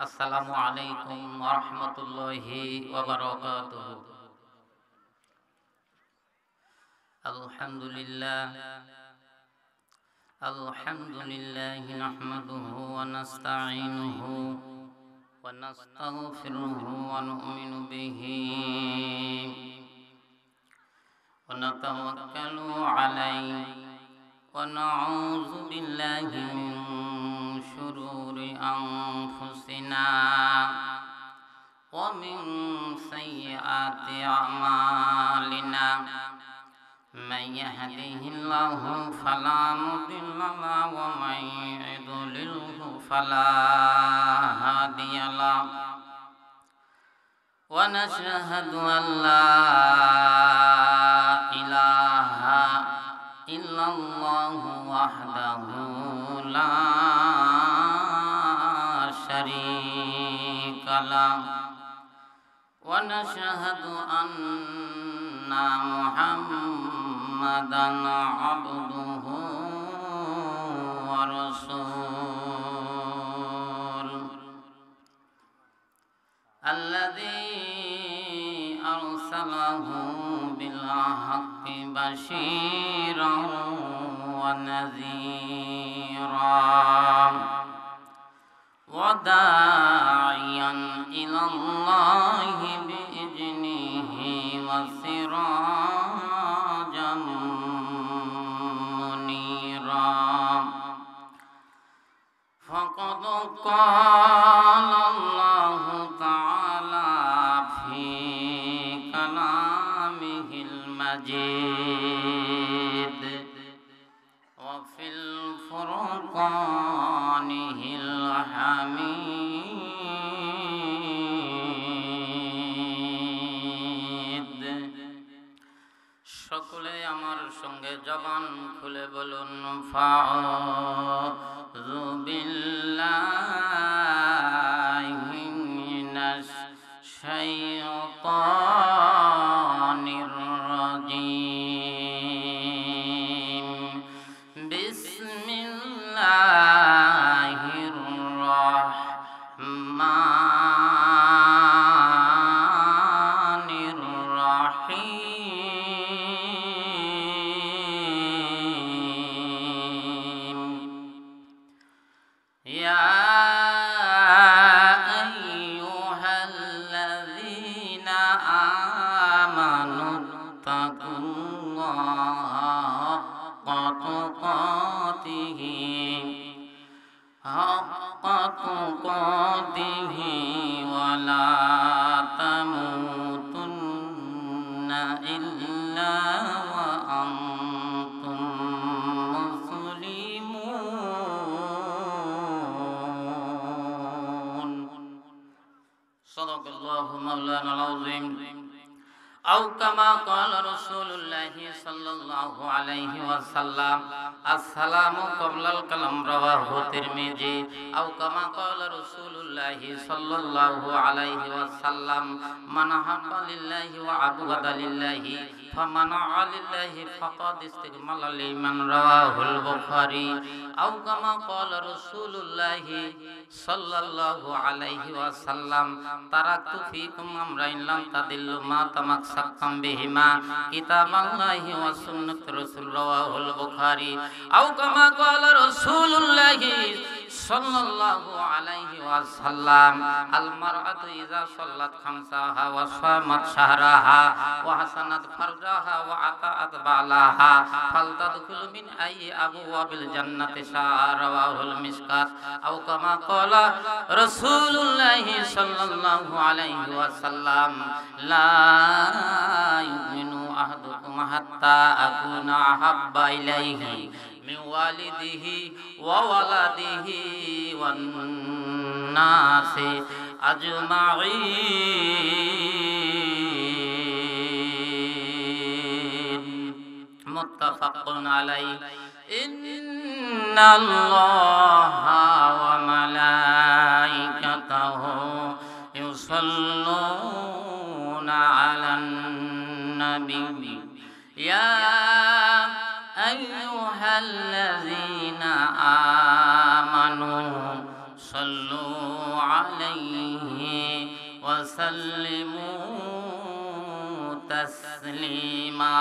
আসসালামু আলাইকুম ওয়া রাহমাতুল্লাহি ওয়া বারাকাতুহু। আলহামদুলিল্লাহ নাহমাদুহু ওয়া নাস্তাঈনুহু ওয়া নাস্তাগফিরুহু ওয়া নু'মিনু বিহি ওয়া নাতাওয়াক্কালু আলাইহি ওয়া নাউযু বিল্লাহি মিন শুরুরি আনফুসিনা ومن سيئات أعمالنا من يهده الله فلا مضل له ومن يضلله فلا هادي له ونشهد أن لا إله إلا الله وحده لا شريك له ونشهد أن محمدًا عبده ورسوله الذي أرسله بالحق بشيرًا ونذيرًا وداعيا إلى الله بإذنه وسراجا منيرا فقد قال الله تعالى في كلامه المجيد وفي الفرقانه الحميد সকলে আমার সঙ্গে জবান খুলে বলুন ফাউযু বিল্লাহি মিনাশ শাইতানির রাজীম বিসমিল্লাহির রাহমানির রাহিম ইয়া আইয়ুহাল্লাযীনা আমানুত্তাকুল্লাহা হাক্কা তুকাতিহি ওয়া লা তামুতুন্না ইল্লা ওয়া আনতুম মুসলিমুন সাদাকাল্লাহু মাওলানাল আযীম أو كما قال رسول الله صلى الله عليه وسلم السلام قبل الكلام رواه الترمذي أو كما قال رسول الله صلى الله عليه وسلم من أحب لله وعبد لله فمنع لله فقد استكمل لمن رواه البخاري أو كما قال رسول الله صلى الله عليه وسلم تركت فيكم أمرين لن تضلوا ما تمسكتم بهما كتاب الله وسنة رسول رواه البخاري أو كما قال رسول الله صلى الله عليه وسلم المرأة إذا صلت خمسها وصامت شهرها وحسنت فرجها وأطاعت بعلها فلتدخل من أي أبواب الجنة شاء رواه المشكاة أو كما قال رسول الله صلى الله عليه وسلم لا يؤمن أحدكم حتى أكون أحب إليه من والده وولده والناس أجمعين متفق عليه إن الله وملائكته يصلون على النبي يا أيها الذين آمنوا صلوا عليه وسلموا تسليما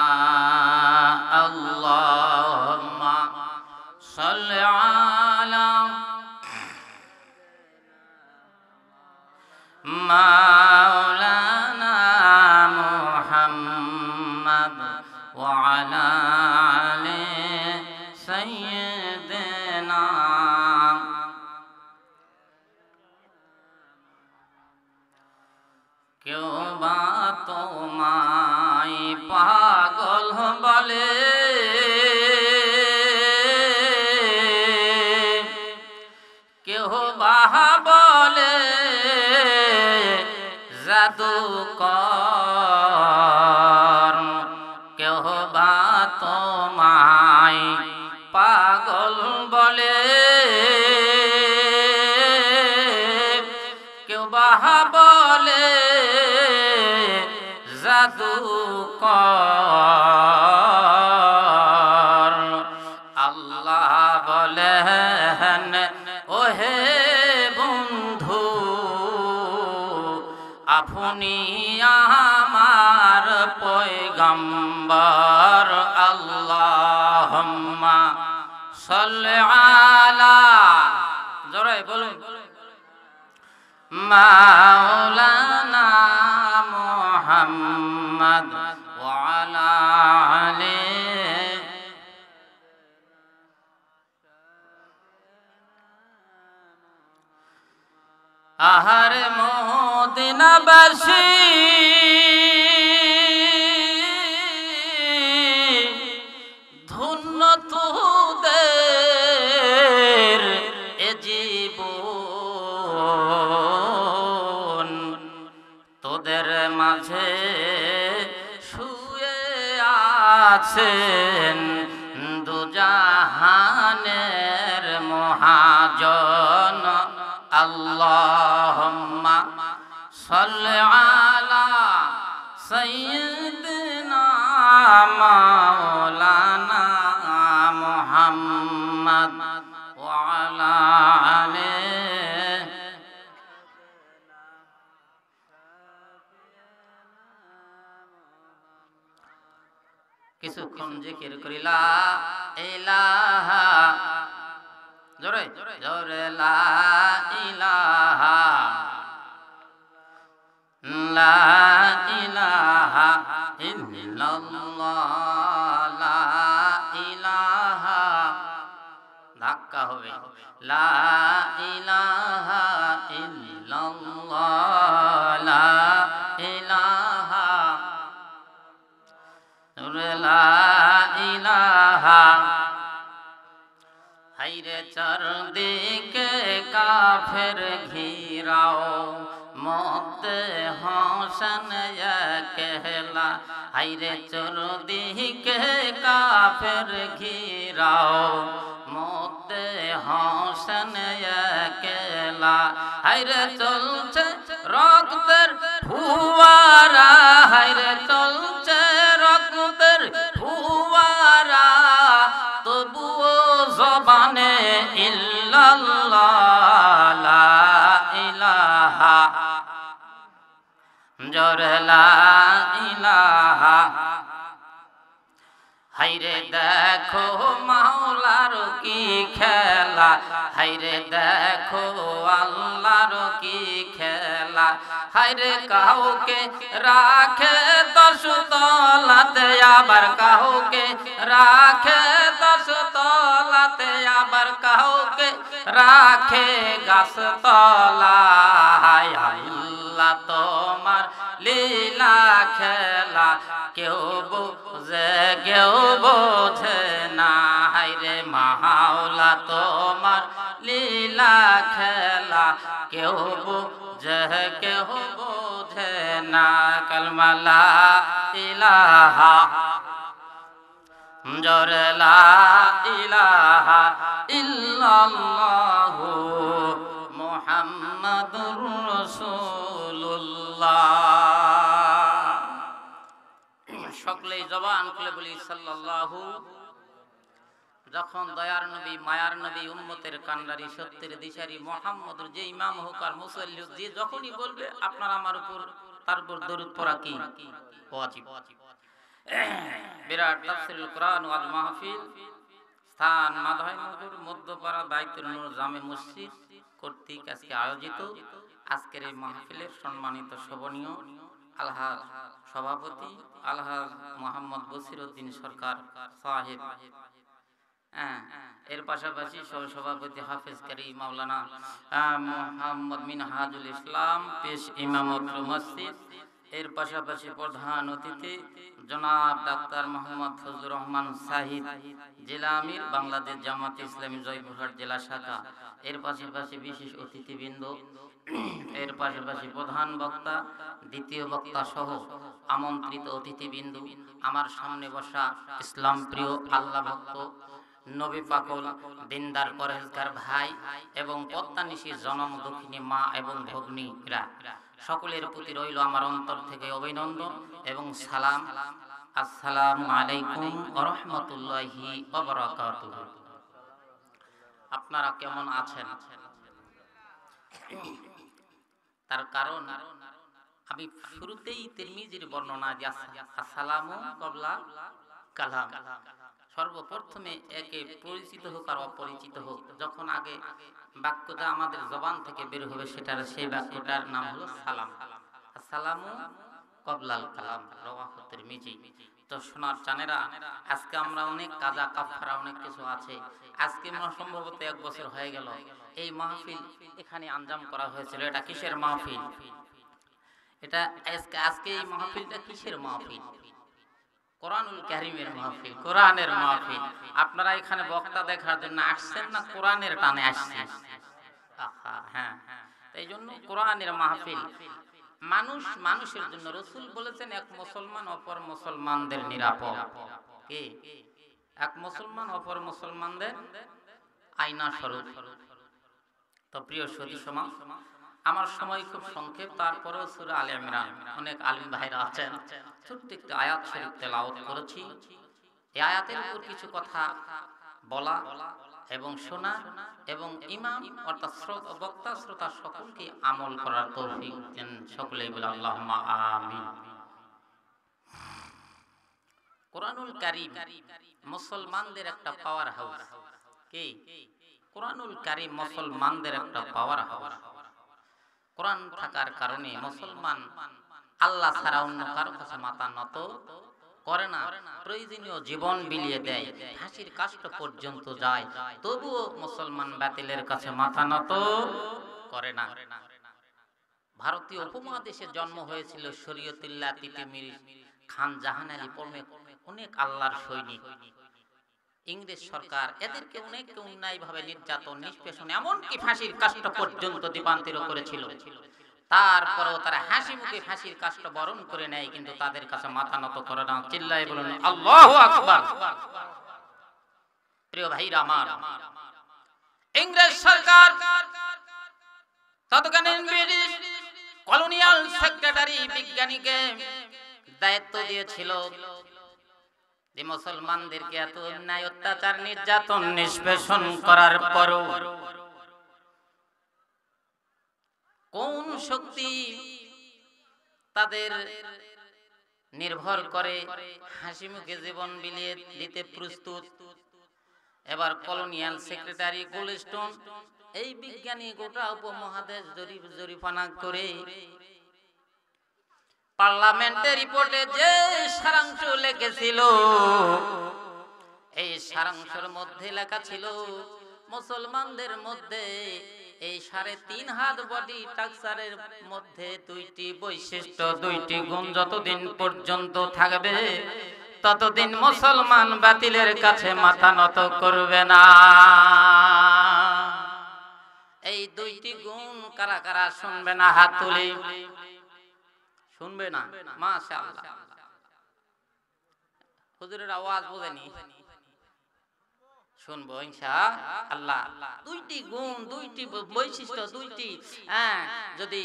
اللهم صل على مولانا محمد وعلى آل سيدنا কেউ বা তোমায় পাগল বলে কেউ বা বলে জাদুকর কেউ বা তোমায় পাগল বলে কেউ বা বলে জাদুকর আল্লাহ বলেন ওহে বন্ধু আপনি আমার পয়গম্বর আল্লাহুম্মা সাল্লি আলা জোরে বলুন মাওলানা মুহাম্মদ ওয়া আলা আলি আহার মদিনাবাসী ধন্য তোদের এ জীবন তোদের মাঝে শুয়ে আছেন দুজাহানের মহাজন আল্লাহুম্মা সাল্লি আলা সাইয়্যিদিনা মাওলানা মুহাম্মদ ওয়া আলা আলি কিছুক্ষণ জিকির করি লা ইলাহা জোরে জোরে লা ইলাহা লা ইলাহা ইল্লাল্লাহ লা ইলাহা ধাক্কা হবে লা ইলাহা ইল্লাল্লাহ লা ইলাহা জোরে লা ইলাহা হাইরে চারদিকে কাফের ঘিরাও মতে হোসেন একলা হাইরে চারদিকে কাফের ঘিরাও মতে হোসেন একলা হাইরে চলছে রক্তের ফুয়ারা হাইরে চলছে রক্তের ফুয়ারা তবুও জবানে ইল্লাল্লাহ লা ইলাহা জোরে লা ইলাহা হাইরে দেখো মাওলার কি খেলা হাইরে দেখো আল্লাহর কি খেলা হাইরে কাউকে রাখে 10 তলাতে আবার কাউকে রাখে 10 তলাতে আবার কাউকে রাখে গাছ তলায় আল্লাহ তোমার লীলা খেলা কেউ বুঝে কেউ বোঝে না হাইরে মাওলা তোমার লীলা খেলা কেউ বুঝে কেউ বোঝে না কালমা লা ইলাহা জোরে লা ইলাহা ইল্লাল্লাহু মুহাম্মাদুর রাসূলুল্লাহ সকলেই জবান খুলে বলি সাল্লাল্লাহু যখন দয়ার নবী মায়ার নবী উম্মতের কান্ডারি সত্যের দিশারি মুহাম্মদুর যে ইমাম হোক আর মুসল্লি হোক, যে যখনই বলবে আপনার আমার উপর তার উপর দরুদ পড়া কি ওয়াজিব। বিরাট তাফসীরুল কোরআন ওয়াল মাহফিল স্থান মাধবনগর মধ্যপাড়া বাইতুল নূর জামে মসজিদ কর্তৃক আজকে আয়োজিত আজকের এই মাহফিলের সম্মানিত শোভনীয় আলহাজ সভাপতি আলহাজ মোহাম্মদ বসিরউদ্দিন সরকার সাহেব, এর পাশাপাশি সভাপতি হাফেজ কারি মাওলানা মোহাম্মদ মিনহাজুল ইসলাম পেশ ইমামত মসজিদ, এর পাশাপাশি প্রধান অতিথি জনাব ডাক্তার মোহাম্মদ ফজলুর রহমান সাহিদ জেলা আমির বাংলাদেশ জামাত ইসলামী জয়পুরহাট জেলা শাখা, এর পাশাপাশি বিশেষ অতিথিবৃন্দ, এর পাশাপাশি প্রধান বক্তা দ্বিতীয় বক্তা সহ আমন্ত্রিত অতিথিবৃন্দ, আমার সামনে বসা ইসলাম প্রিয় আল্লাহ ভক্ত নবী পাগল দিনদার পরহেজগার ভাই এবং পদ্মানিশী জনম দক্ষিণী মা এবং ভগ্নীরা, সকলের প্রতি রইল আমার অন্তর থেকে অভিনন্দন এবং সালাম। আসসালামু আলাইকুম ওয়া রাহমাতুল্লাহি ওয়া বারাকাতুহু। আপনারা কেমন আছেন? তার কারণ আমি শুরুতেই তিরমিজির বর্ণনা দিয়েছি, আসসালামু ক্বাবলা কালাম, সর্বপ্রথমে একে পরিচিত হোক আর অপরিচিত হোক, যখন আগে বাক্যটা আমাদের জবান থেকে বের হবে সেই বাক্যটার নাম হলো সালাম। আসসালামু ক্বাবলাল কালাম, রাওয়াহু তিরমিজি। তো সোনার চানেরা, আজকে আমরা অনেক কাজা কাফারা অনেক কিছু আছে। আজকে সম্ভবত 1 বছর হয়ে গেল এই মাহফিল এখানে আঞ্জাম করা হয়েছিল। এটা কিসের মাহফিল? এটা আজকে এই মাহফিলটা কিসের মাহফিল? কোরআনুল কারীমের মাহফিল, কোরআনের মাহফিল। আপনারা এখানে বক্তা দেখার জন্য আসছেন না কোরআনের টানে আসছেন? হ্যাঁ, এই জন্য কোরআনের মাহফিল। মানুষ মানুষের জন্য। রাসূল বলেছেন এক মুসলমান অপর মুসলমানদের নিরাপদ। কে? এক মুসলমান অপর মুসলমানদের আয়না স্বরূপ। তো প্রিয় সুধী সমাজ, আমার সময় খুব সংক্ষেপ, তারপরেও সূরা আলে ইমরান অনেক আলিম ভাইরা আছেন, ছোট্ট একটি আয়াত শরীফ তেলাওয়াত করেছি। এই আয়াতের উপর কিছু কথা বলা এবং শোনা এবং ইমাম অর্থাৎ বক্তা শ্রোতা সকলকে আমল করার তৌফিক দেন। সকলেই বলে আল্লাহুম্মা আমিন। কোরআনুল কারীম মুসলমানদের একটা পাওয়ার হাউস। কি? কোরআনুল কারীম মুসলমানদের একটা পাওয়ার হাউস। কোরআন থাকার কারণে মুসলমান আল্লাহ ছাড়া অন্য কারো কাছে মাথা নত করে না, প্রয়োজনীয় জীবন বিলিয়ে দেয়, হাসির কাষ্ট পর্যন্ত যায়, তবুও মুসলমান বাতিলের কাছে মাথা নত করে না। ভারতীয় উপমহাদেশে জন্ম হয়েছিল শরীয়তুল্লাহ তিতুমির খান জাহান আলী প্রমুখ অনেক আল্লাহর সৈনিক। ইংরেজ সরকার এদেরকে অনেক অন্যায়ভাবে নির্যাতন নিষ্পেষণ এমনকি ফাঁসির কাষ্ট পর্যন্ত দীপান্তর করেছিল। তারপরেও তারা হাসি মুখে ফাঁসির কাষ্ট বরণ করে নেয়, কিন্তু তাদের কাছে মাথা নত করে না। চিল্লায় বলুন আল্লাহু আকবার। প্রিয় ভাইরা আমার, ইংরেজ সরকার তৎকালীন ব্রিটিশ কলোনিয়াল সেক্রেটারি বিজ্ঞানীকে দায়িত্ব দিয়েছিল যে মুসলমানদেরকে এত অন্যায় অত্যাচার নির্যাতন নিষ্পেষণ করার পরও কোন শক্তি তাদের নির্ভর করে হাসি মুখে জীবন বিলিয়ে দিতে প্রস্তুত। এবার কলোনিয়াল সেক্রেটারি গোল্ডস্টোন এই বিজ্ঞানী গোটা উপমহাদেশ জরিপানা করে পার্লামেন্টের রিপোর্টে যে সারাংশ লিখেছিল, এই সারাংশের মধ্যে লেখা ছিল মুসলমানদের মধ্যে এই 3.5 হাত বডি স্ট্রাকচারের মধ্যে 2টি বৈশিষ্ট্য 2টি গুণ যতদিন পর্যন্ত থাকবে ততদিন মুসলমান বাতিলের কাছে মাথা নত করবে না। এই 2টি গুণ কারা কারা শুনবে না? হাত তুলে। শুনবে না? মাশাআল্লাহ। হুজুরের আওয়াজ বোঝেনি? শুনবো ইনশাআল্লাহ। 2টি গুণ 2টি বৈশিষ্ট্য 2টি যদি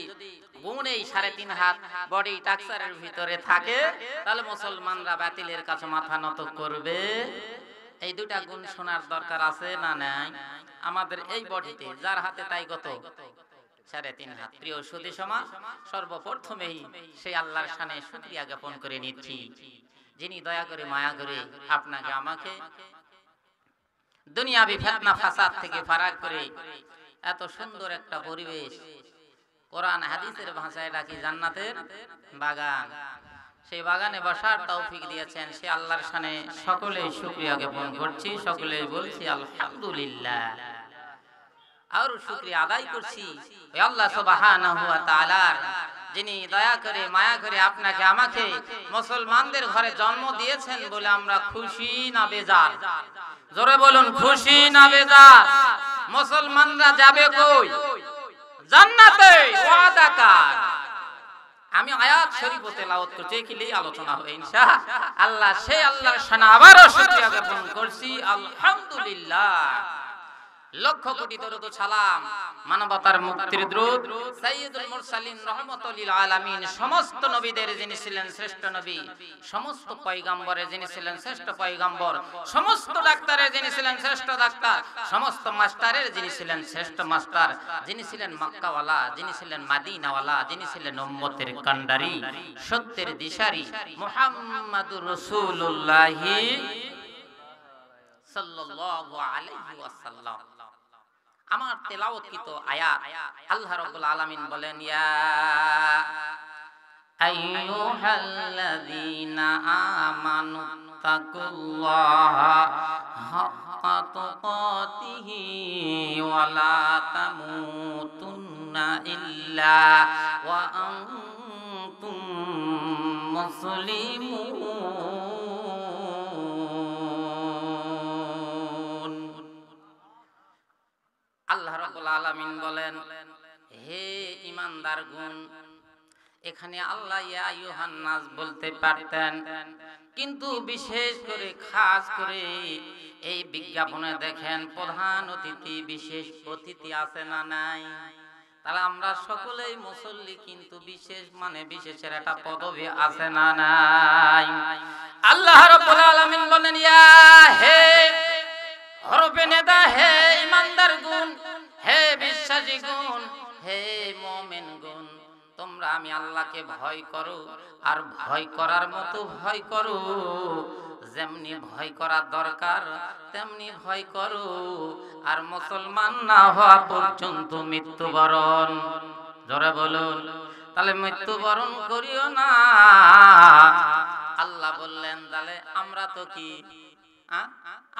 গুণ এই 3.5 হাত বডি স্ট্রাকচারের ভিতরে থাকে তাহলে মুসলমানরা বাতিলের কাছে মাথা নত করবে। এই দুটা গুণ শোনার দরকার আছে না নাই আমাদের এই বডিতে? যার হাতে তাই কত 3.5 হাত। প্রিয় সুধী সমাজ, সর্বপ্রথমেই সেই আল্লাহর শানে শুকরিয়া জ্ঞাপন করে নিচ্ছি, যিনি দয়া করে মায়া করে আপনাকে আমাকে দুনিয়াবি ফিতনা ফাসাদ থেকে ফারাক করে এত সুন্দর একটা পরিবেশ, কোরআন হাদিসের ভাষায় ডাকি জান্নাতের বাগান, সেই বাগানে বসার তৌফিক দিয়েছেন। সে আল্লাহর শানে সকলেই শুকরিয়া জ্ঞাপন করছি, সকলেই বলছি আলহামদুলিল্লাহ। আর শুকরিয়া আদায় করছি ওই আল্লাহ সুবহানাহু ওয়া তাআলার, যিনি দয়া করে মায়া করে আপনাকে আমাকে মুসলমানদের ঘরে জন্ম দিয়েছেন বলে আমরা খুশি না বেজার? জোরে বলুন, খুশি না বেজার? মুসলমানরা যাবে কই? জান্নাতে। ওয়াদা কার? আমি আয়াত শরীফ তেলাওয়াত করছি, এখানেই আলোচনা হবে ইনশাআল্লাহ। সেই আল্লাহর শানে আবারও শুকরিয়া জ্ঞাপন করছি আলহামদুলিল্লাহ। লক্ষ কোটি দরুদ ও সালাম, মানবতার মুক্তির দ্রুত সাইয়্যিদুল মুরসালিন রাহমাতুল লিল আলামিন, সমস্ত নবীদের যিনি ছিলেন শ্রেষ্ঠ নবী, সমস্ত পয়গম্বরের যিনি ছিলেন শ্রেষ্ঠ পয়গম্বর, সমস্ত ডাক্তারের যিনি ছিলেন শ্রেষ্ঠ ডাক্তার, সমস্ত মাস্টারের যিনি ছিলেন শ্রেষ্ঠ মাস্টার, যিনি ছিলেন মক্কাওয়ালা, যিনি ছিলেন মাদিনাওয়ালা, যিনি ছিলেন উম্মতের কান্ডারি, সত্যের দিশারি মুহাম্মাদুর রাসূলুল্লাহ সাল্লাল্লাহু আলাইহি ওয়াসাল্লাম। আমার তেলাওয়াতকৃত আয়াত আল্লাহ রাব্বুল আলামিন বলেন, ইয়া আইয়ুহাল্লাযীনা আমানু তাকুল্লাহা হাক্কা তুকাতিহি ওয়া লা তামুতুন্না ইল্লা ওয়া আনতুম মুসলিমুন। আল্লাহ রাব্বুল আলামিন বলেন, হে ঈমানদারগণ। এখানে আল্লাহ ইয়া আইয়ুহান নাস বলতে পারতেন, কিন্তু বিশেষ করে খাস করে এই বিজ্ঞাপনে দেখেন প্রধান অতিথি বিশেষ অতিথি আছে না নাই? তাহলে আমরা সকলেই মুসল্লি, কিন্তু বিশেষ মানে বিশেষের একটা পদবি আছে না নাই? আল্লাহ রাব্বুল আলামিন বলেন, ইয়া হে হরফে নেদা, হে ঈমানদার গুণ, হে বিশ্বাসী গুণ, হে মুমিন গুণ, তোমরা আমি আল্লাহকে ভয় করো, আর ভয় করার মতো ভয় করো, যেমনি ভয় করা দরকার তেমনি ভয় করো, আর মুসলমান না হওয়া পর্যন্ত মৃত্যুবরণ, জোরে বলুন, তাহলে মৃত্যুবরণ করিও না। আল্লাহ বললেন, তাহলে আমরা তো কি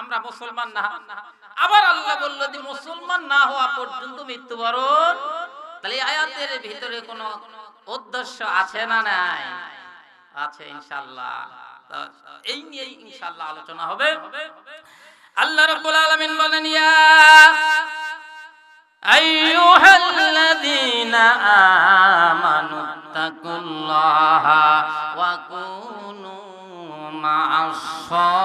আমরা মুসলমান না? আবার আল্লাহ বলল যে মুসলমান না হওয়া পর্যন্ত মৃত্যুবরণ। তাহলে আয়াতের ভিতরে কোন উদ্দেশ্য আছে না নাই? আছে ইনশাআল্লাহ। এই নিয়ে ইনশাআল্লাহ আলোচনা হবে। আল্লাহ রাব্বুল আলামিন বলেন, ইয়া আইয়ুহাল্লাযীনা আমানু তাকুল্লাহা ওয়া কুনু মা'আস সাদিকিন।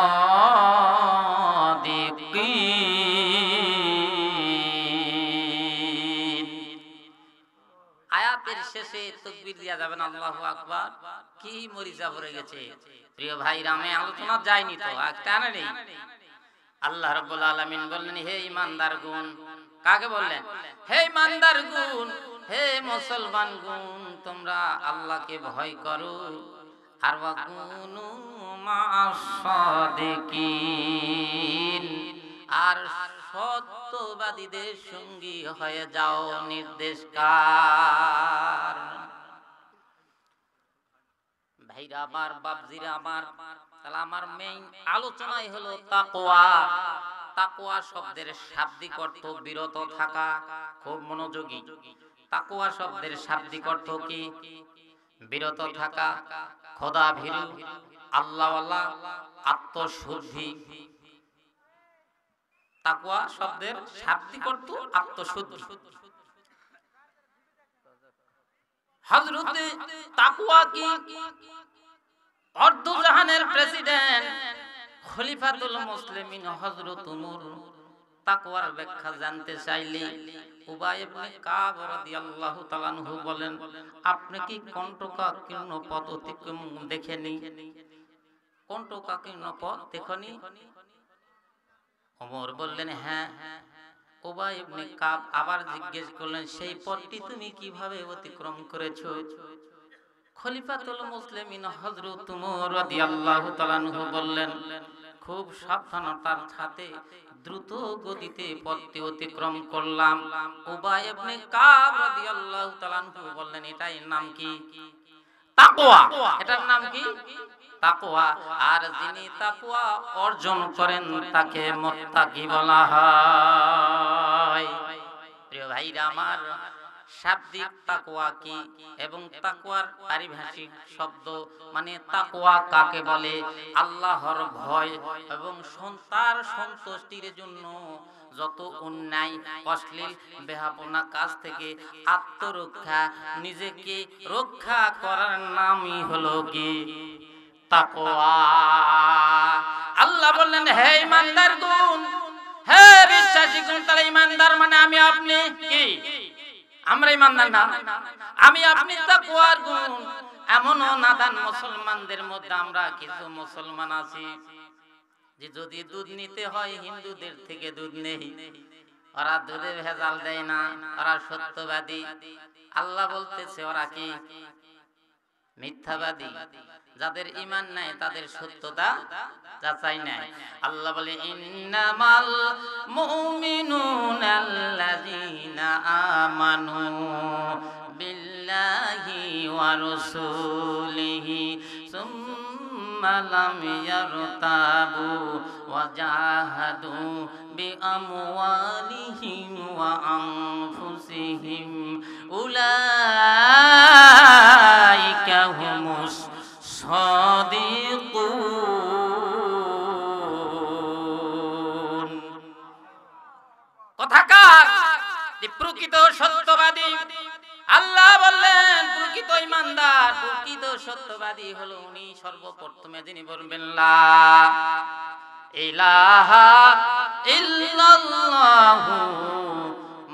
আয়াতের শেষে তাকবীর দেয়া যাবে না, আল্লাহু আকবার। কি মরিজা ভরে গেছে প্রিয় ভাইরা, আমি আলোচনা যায়নি তো, টানে নেই। আল্লাহ রাব্বুল আলামিন বললেন, হে ঈমানদার গুণ। কাকে বললেন? হে ঈমানদার গুণ, হে মুসলমান গুণ, তোমরা আল্লাহকে ভয় করো, আর ওয়া কুনু মা'আস সাদিকিন, আর সত্যবাদীদের সঙ্গী হয়ে যাও। নির্দেশ কার? ভাইরা আমার, বাপজিরা আমার, তাহলে আমার মেইন আলোচনাই হলো তাকওয়া। তাকওয়া শব্দের শাব্দিক অর্থ বিরত থাকা। খুব মনোযোগী। তাকওয়া শব্দের শাব্দিক অর্থ কি? বিরত থাকা, খোদা ভীরু, আল্লাহওয়ালা, আত্মশুদ্ধি। তাকওয়া শব্দের শাব্দিক অর্থ আত্মশুদ্ধি। হযরতে তাকওয়া কি? অর্ধজাহানের প্রেসিডেন্ট খলিফাতুল মুসলিমিন হযরত উমর তাকওয়ার ব্যাখ্যা জানতে চাইলে উবাই ইবনে কাব রাদিয়াল্লাহু তাআলা আনহু বলেন, আপনি কি কণ্টকাকীর্ণ পথ অতিক্রম দেখেনি? কণ্টকাকীর্ণ পথ দেখনি? ওমর বললেন, হ্যাঁ। উবাই ইবনে কাব আবার জিজ্ঞেস করলেন, সেই পথটি তুমি কিভাবে অতিক্রম করেছো? খলিফাতুল মুসলিমিন হযরত উমর রাদিয়াল্লাহু তাআলা আনহু বললেন, খুব সাবধানতার সাথে দ্রুত গতিতে পথটি অতিক্রম করলাম। উবাই ইবনে কাব রাদিয়াল্লাহু তাআলা আনহু বললেন, এটার নাম কি? তাকওয়া। এটার নাম কি? তাকওয়া। আর যিনি তাকওয়া অর্জন করেন তাকে মুত্তাকি বলা হয়। প্রিয় ভাইরা আমার, শাব্দিক তাকওয়া কি এবং তাকওয়ার পারিভাষিক শব্দ মানে তাকওয়া কাকে বলে? আল্লাহর ভয় এবং তার সন্তুষ্টির জন্য যত অন্যায় অশ্লীল বেহাপনা কাজ থেকে আত্মরক্ষা, নিজেকে রক্ষা করার নামই হলো কি? তাকওয়া। আল্লাহ বললেন, হে ঈমানদার গুণ, হে বিশ্বাসী গুণ। তাহলে ঈমানদার মানে আমি আপনি কি? আমরা ঈমানদার না, আমি আপনি তাকওয়ার গুণ। এমনও নাদান মুসলমানদের মধ্যে আমরা কিছু মুসলমান আছি যে যদি দুধ নিতে হয় হিন্দুদের থেকে দুধ নেই, ওরা দুধে ভেজাল দেয় না, ওরা সত্যবাদী। আল্লাহ বলতেছে ওরা কি? মিথ্যাবাদী। যাদের ঈমান নাই তাদের সত্যতা যাচাই নাই। আল্লাহ বলে, ইন্নামাল মুমিনুনাল্লাযীনা আমানু বিল্লাহি ওয়া রাসূলিহি সুম্মা লাম ইয়ারতাবু ওয়া জাহাদু বিআমওয়ালিহিম ওয়া আনফুসিহিম উলাইকা হুমুস সাদিকুন। কথাকার যে প্রকৃত সত্যবাদী, আল্লাহ বললেন প্রকৃত ঈমানদার, প্রকৃত সত্যবাদী হলো উনি সর্বপ্রথমে যিনি বলবেন লা ইলাহা ইল্লাল্লাহু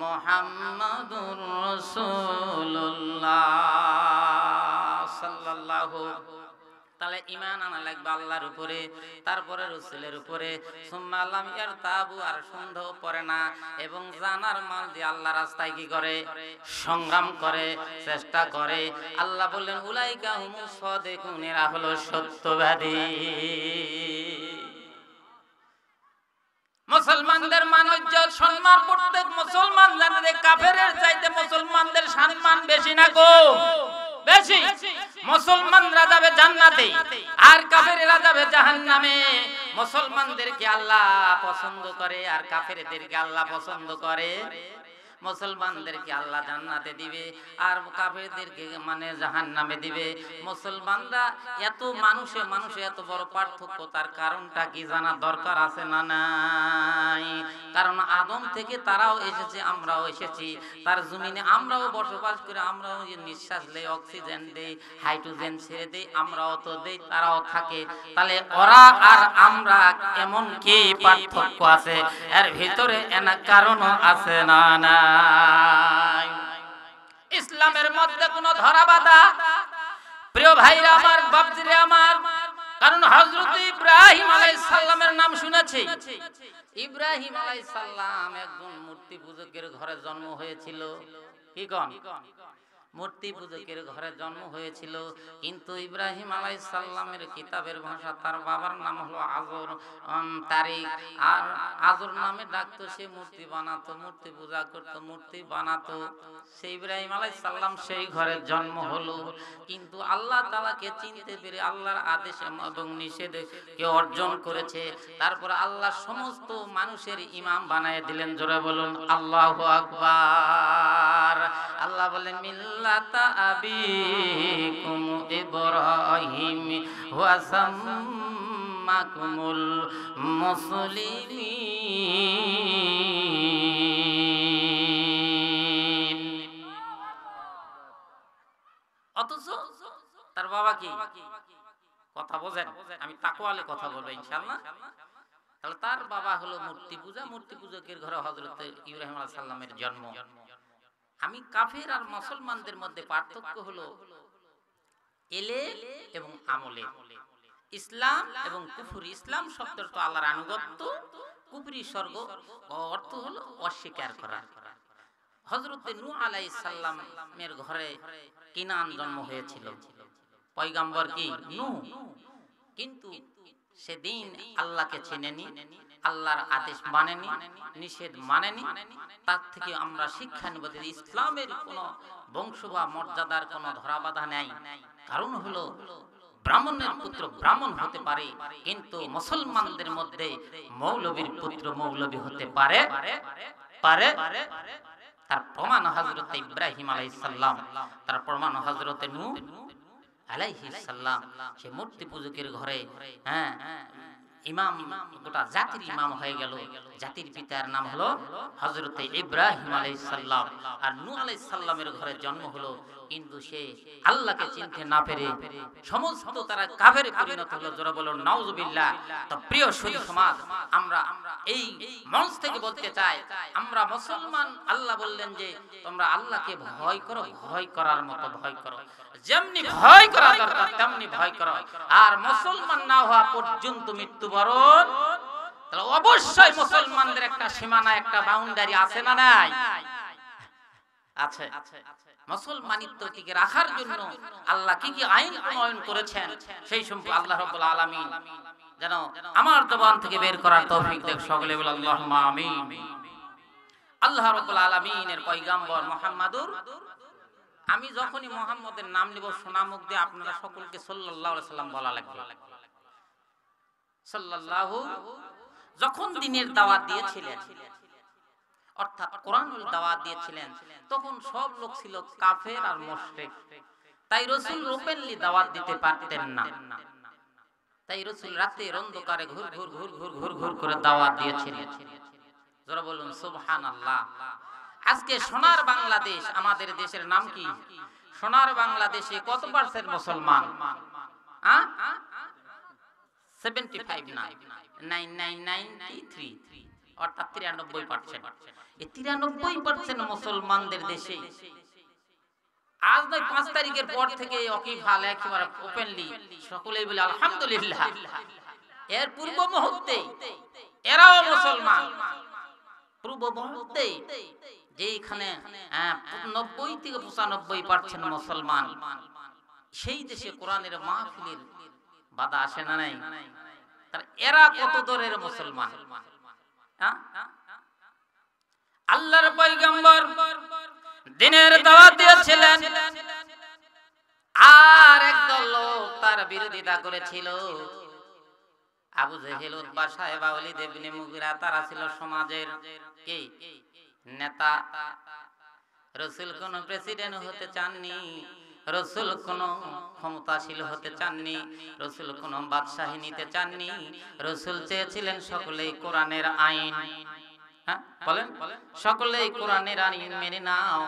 মুহাম্মাদুর রাসূলুল্লাহ সাল্লাল্লাহু। তাহলে ঈমান আনা লাগবে আল্লাহর উপরে, তারপরে রাসূলের উপরে। সুম্মা লাম ইয়ারতাবু, আর সন্দেহ করে না এবং জানার মাল দিয়ে আল্লাহ রাস্তায় কি করে? সংগ্রাম করে, চেষ্টা করে। আল্লাহ বললেন উলাইকা হুমুস সাদিকুন, এরা হলো সত্যবাদী। মুসলমানদের মান ইজ্জত সম্মান প্রত্যেক মুসলমান জানে যে কাফেরের চাইতে মুসলমানদের সম্মান বেশি না কম? বেশি। মুসলমানরা যাবে জান্নাতে আর কাফেরেরা যাবে জাহান্নামে। মুসলমানদেরকে আল্লাহ পছন্দ করে আর কাফেরদেরকে আল্লাহ পছন্দ করে। মুসলমানদেরকে আল্লাহ জান্নাতে দিবে আর কাফেরদেরকে মানে জাহান্নামে দিবে। মুসলমানরা এত মানুষে এত বড় পার্থক্য, তার কারণটা কি জানা দরকার আছে না নাই? কারণ আদম থেকে তারাও এসেছে, আমরাও এসেছি, তার জমিনে আমরাও বসবাস করে, আমরাও নিঃশ্বাস নেই, অক্সিজেন দেই, হাইড্রোজেন ছেড়ে দেই, আমরাও তো দেই, তারাও থাকে। তাহলে ওরা আর আমরা এমন কি পার্থক্য আছে? এর ভিতরে এনা কারণও আছে না না? ইসলামের মধ্যে কোন ধরা বাঁধা, প্রিয় ভাইরা আমার, বাপজিরে আমার, কারণ হযরত ইব্রাহিম আলাইহিস সালামের নাম শুনেছি। ইব্রাহিম আলাইহিস সালাম একজন মূর্তি পূজকের ঘরে জন্ম হয়েছিল। কি কোন? মূর্তি পূজকের ঘরে জন্ম হয়েছিল। কিন্তু ইব্রাহিম আলাইহিস সালামের কিতাবের ভাষা, তার বাবার নাম হলো আজর তারিক, আর আজর নামে ডাকতো। সে মূর্তি বানাতো, মূর্তি পূজা করতো, মূর্তি বানাতো। সেই ইব্রাহিম আলাইহিস সালাম সেই ঘরে জন্ম হলো। কিন্তু আল্লাহ তাআলাকে চিনতে পেরে আল্লাহর আদেশ এবং নিষেধে কে অর্জন করেছে। তারপর আল্লাহ সমস্ত মানুষের ইমাম বানায় দিলেন। জোরে বলুন আল্লাহু আকবার। আল্লাহ বলেন মিল্লাতা আবিকুম ইব্রাহিম ওয়া সাম্মাকুমুল মুসলিমিন। অথচ তার বাবা কি? কথা বোঝেন? আমি তাকওয়ালে কথা বলবো ইনশাআল্লাহ। তাহলে তার বাবা হলো মূর্তি পূজা, মূর্তি পূজকের ঘরে হযরত ইব্রাহিম আলাইহিস সালামের জন্ম। আমি কাফের আর মুসলমানদের মধ্যে পার্থক্য হলো এলে এবং আমলে, ইসলাম এবং কুফর। ইসলাম শব্দের তো আল্লাহর আনুগত্য, কুফরি স্বর্গ অর্থ হলো অস্বীকার করা। হযরতে নূহ আলাইহিস সালামের ঘরে কিনান জন্ম হয়েছিল, পয়গম্বর কি নূহ, কিন্তু সেদিন আল্লাহকে চেনেনি, আল্লাহর আদেশ মানেনি, নিষেধ মানেনি। তার থেকে আমরা শিক্ষা নেব যে ইসলামের কোনো বংশ বা মর্যাদার কোনো ধরাবাধা নেই। কারণ হলো ব্রাহ্মণের পুত্র ব্রাহ্মণ হতে পারে, কিন্তু মুসলমানদের মধ্যে মৌলবীর পুত্র মৌলবী হতে পারে পারে তার প্রমাণ হযরত ইব্রাহিম আলাইহিস সালাম, তার প্রমাণ হযরত নূহ আলাইহিস সালাম। সে মূর্তি পূজকের ঘরে ইমাম, গোটা জাতির ইমাম হয়ে গেল। জাতির পিতার নাম হলো হযরত ইব্রাহিম আলাইহিস সালাম, আর নূহ আলাইহিস সালামের ঘরে জন্ম হলো। কিন্তু সে আল্লাহকে চিনতে না পেরে সমস্ত তারা কাফেরে পরিণত হলো। জোরে বলুন নাউজুবিল্লাহ। তো প্রিয় সুধী সমাজ, আমরা এই মঞ্চ থেকে বলতে চাই, আমরা মুসলমান, আল্লাহ বললেন যে তোমরা আল্লাহকে ভয় করো, ভয় করার মতো ভয় করো, যেমনি ভয় করা দরকার তেমনি ভয় করো। আর মুসলমান না হওয়া পর্যন্ত মৃত্যুবরণ, তাহলে অবশ্যই মুসলমানদের একটা সীমানা, একটা বাউন্ডারি আছে না নাই? আছে। মুসলমানিত্ব টিকে রাখার জন্য আল্লাহ কি কি আইন প্রণয়ন করেছেন, সেই সম্পর্কে আল্লাহ রাব্বুল আলামিন যেন আমার জবান থেকে বের করার তৌফিক দেন। সকলে বলে আল্লাহুম্মা আমিন। আল্লাহ রাব্বুল আলামিনের পয়গম্বর মুহাম্মাদুর, আমি যখনই মুহাম্মদের নাম নিব সোনামুখ দিয়ে আপনারা সকলকে সাল্লাল্লাহু আলাইহি সাল্লাম বলা লাগবে। সাল্লাল্লাহু, যখন দ্বীনের দাওয়াত দিয়েছিলেন, অর্থাৎ কোরআনুল দাওয়াত দিয়েছিলেন, তখন সব লোক ছিল কাফের আর মুশরিক। তাই রাসূল ওপেনলি দাওয়াত দিতে পারতেন না। তাই রাসূল রাতের অন্ধকারে ঘুর ঘুর ঘুর ঘুর ঘুর ঘুর করে দাওয়াত দিয়েছিলেন। যারা বলুন সুবহানাল্লাহ। আজকে সোনার বাংলাদেশ, আমাদের দেশের নাম কি? সোনার বাংলাদেশে কত পার্সেন্ট মুসলমান? 75.99993, অর্থাৎ 93%। এই 93% মুসলমানদের দেশে আজ নয় 5 তারিখের পর থেকে অকিভাল একেবারে ওপেনলি সকলেই বলে আলহামদুলিল্লাহ। এর পূর্ব মুহূর্তে এরাও মুসলমান, পূর্ব মুহূর্তে যেখানে 90 থেকে 95% মুসলমান, সেই দেশে কোরআনের মাহফিলের বাধা আসে না নাই? তার এরা কত দূরের মুসলমান? আল্লাহর পয়গম্বর দ্বীনের দাওয়াত দিয়েছিলেন, আর একদল লোক তার বিরোধিতা করেছিল। আবু জেহেল, উতবা, সাইবা, ওয়ালিদ ইবনে মুগিরা, তারা ছিল সমাজের কি নেতা। রাসূল কোন প্রেসিডেন্ট হতে চাননি, রাসূল কোন ক্ষমতাশীল হতে চাননি, রাসূল কোন বাদশাহী নিতে চাননি। রাসূল চেয়েছিলেন সকলেই কোরআনের আইন, বলেন সকলেই কোরআনের আইন মেনে নাও।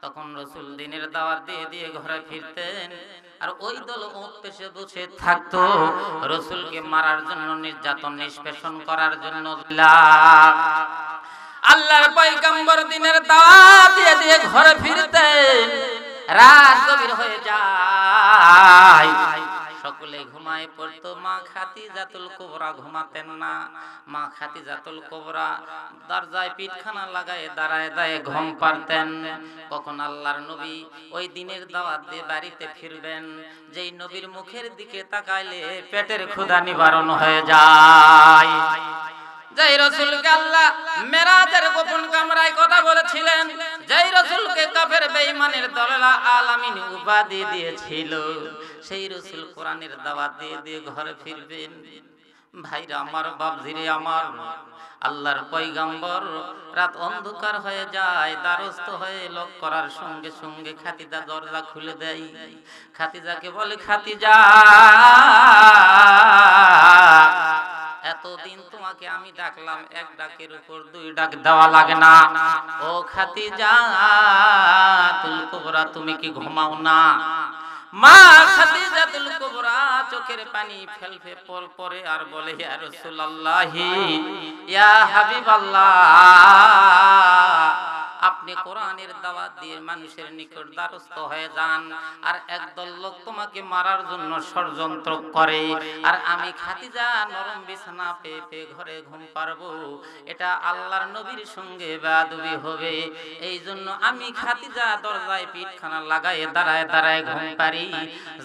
তখন রাসূল দ্বীনের দাওয়াত দিয়ে দিয়ে ঘরে ফিরতেন, আর ওই দল ওঁত পেশে বসে থাকতো রাসূলকে মারার জন্য, নির্যাতন নিষ্পেষণ করার জন্য। আল্লাহর পয়গম্বর দ্বীনের দাওয়াত দিয়ে দিয়ে ঘরে ফিরতেন, রাত গভীর হয়ে যায়, সকলে ঘুমায় পড়তো। মা খাদিজাতুল কুবরা ঘুমাতেন না। মা খাদিজাতুল কুবরা দরজায় পিঠখানা লাগায় দাঁড়ায় দাঁড়ায় ঘুম পারতেন। কখন আল্লাহর নবী ওই দিনের দাওয়াত দিয়ে বাড়িতে ফিরবেন, যেই নবীর মুখের দিকে তাকাইলে পেটের ক্ষুধা নিবারণ হয়ে যায়। যেই রাসূলকে আল্লাহ মেরাজের গোপন কামরায় কথা বলেছিলেন, যেই রাসূলকে কাফের বেঈমানের দলাল আলামিন উপাধি দিয়েছিল, সেই রাসূল কোরআনের দাওয়াত দিয়ে দিয়ে ঘরে ফিরবেন। ভাইরা আমার, বাপজিরে আমার, আল্লাহর পয়গম্বর রাত অন্ধকার হয়ে যায়, দ্বারস্থ হয়ে লক করার সঙ্গে সঙ্গে খাদিজা দরজা খুলে দেয়। খাদিজাকে বলে, খাদিজা এতদিন তোমাকে আমি ডাকলাম, এক ডাকের উপর 2 ডাক দেওয়া লাগে না। ও খাদিজাতুল কুবরা, তুমি কি ঘুমাও না? মা খাদিজাতুল কুবরা চোখের পানি ফেলফে পরে আর বলে, ইয়া রাসূলুল্লাহ, ইয়া হাবিবাল্লাহ, আপনি কোরআনের দাওয়াত দিয়ে মানুষের নিকট দ্বারস্থ হয়ে যান, আর একদল লোক তোমাকে মারার জন্য ষড়যন্ত্র করে, আর আমি খাদিজা নরম বিছানা পেয়ে পেয়ে ঘরে ঘুম পারবো, এটা আল্লাহর নবীর সঙ্গে বেয়াদবি হবে। এই জন্য আমি খাদিজা দরজায় পিঠখানা লাগায় দাঁড়ায় দাঁড়ায় ঘুম পারি,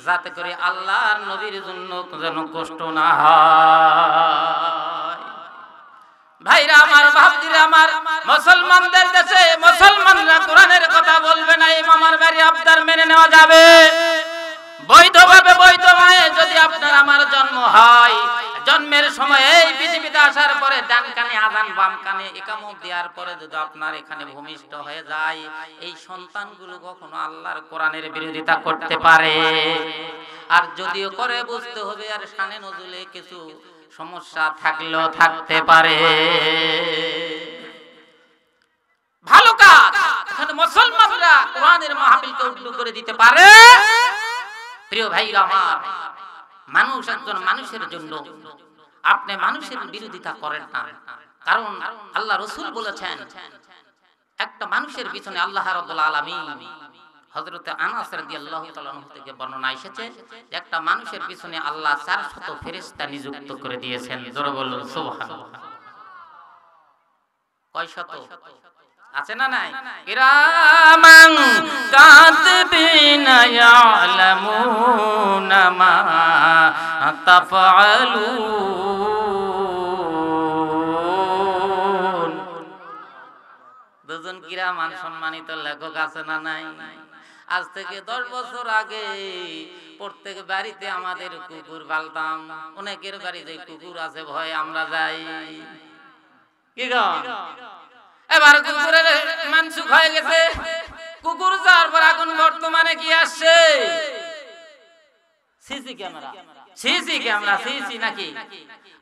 যাতে করে আল্লাহর নবীর জন্য যেন কষ্ট না হয়। ভাইরা আমার, ভাবজিরা আমার, মুসলমানদের দেশে মুসলমানরা কোরআনের কথা বলবে না, এই মামার বাড়ি আবদার মেনে নেওয়া যাবে? বৈধভাবে বৈধ মায়ে যদি আপনার আমার জন্ম হয়, জন্মের সময় এই পৃথিবীতে আসার পরে ডান কানে আযান, বাম কানে ইকামত দেওয়ার পরে যদি আপনার এখানে ভূমিষ্ঠ হয়ে যায়, এই সন্তানগুলো কখনো আল্লাহর কোরআনের বিরোধিতা করতে পারে? আর যদিও করে, বুঝতে হবে আর শানে নজুলে কিছু সমস্যা থাকলেও থাকতে পারে। ভালো কাজ এখানে মুসলমানরা কোরআনের মাহফিলকে উল্টো করে দিতে পারে। প্রিয় ভাইরা আমার, মানুষ একজন মানুষের জন্য, আপনি মানুষের বিরোধিতা করেন না, কারণ আল্লাহ রাসূল বলেছেন একটা মানুষের পিছনে আল্লাহ রাব্বুল আলামিন, হযরতে আনাস রাদিয়াল্লাহু তাআলা আনহু থেকে বর্ণনা এসেছে যে একটা মানুষের পিছনে আল্লাহ 400 ফেরেশতা নিযুক্ত করে দিয়েছেন। জোরে বলুন সুবহানাল্লাহ। কয় শত আছে না নাই? কিরামান কাতিবিনা ইয়ালামুনা মা তাফআলুন। দুজন কিরামান সম্মানিত লেখক আছে না নাই? আজ থেকে 10 বছর আগে প্রত্যেক বাড়িতে আমাদের কুকুর পালতাম। অনেকের বাড়িতে কুকুর আছে, ভয় আমরা যাই। কি গো, এবার কুকুরের মানসুখ হয়ে গেছে। কুকুর যাওয়ার পর এখন বর্তমানে কি আসছে? CC camera. CC camera, CC নাকি?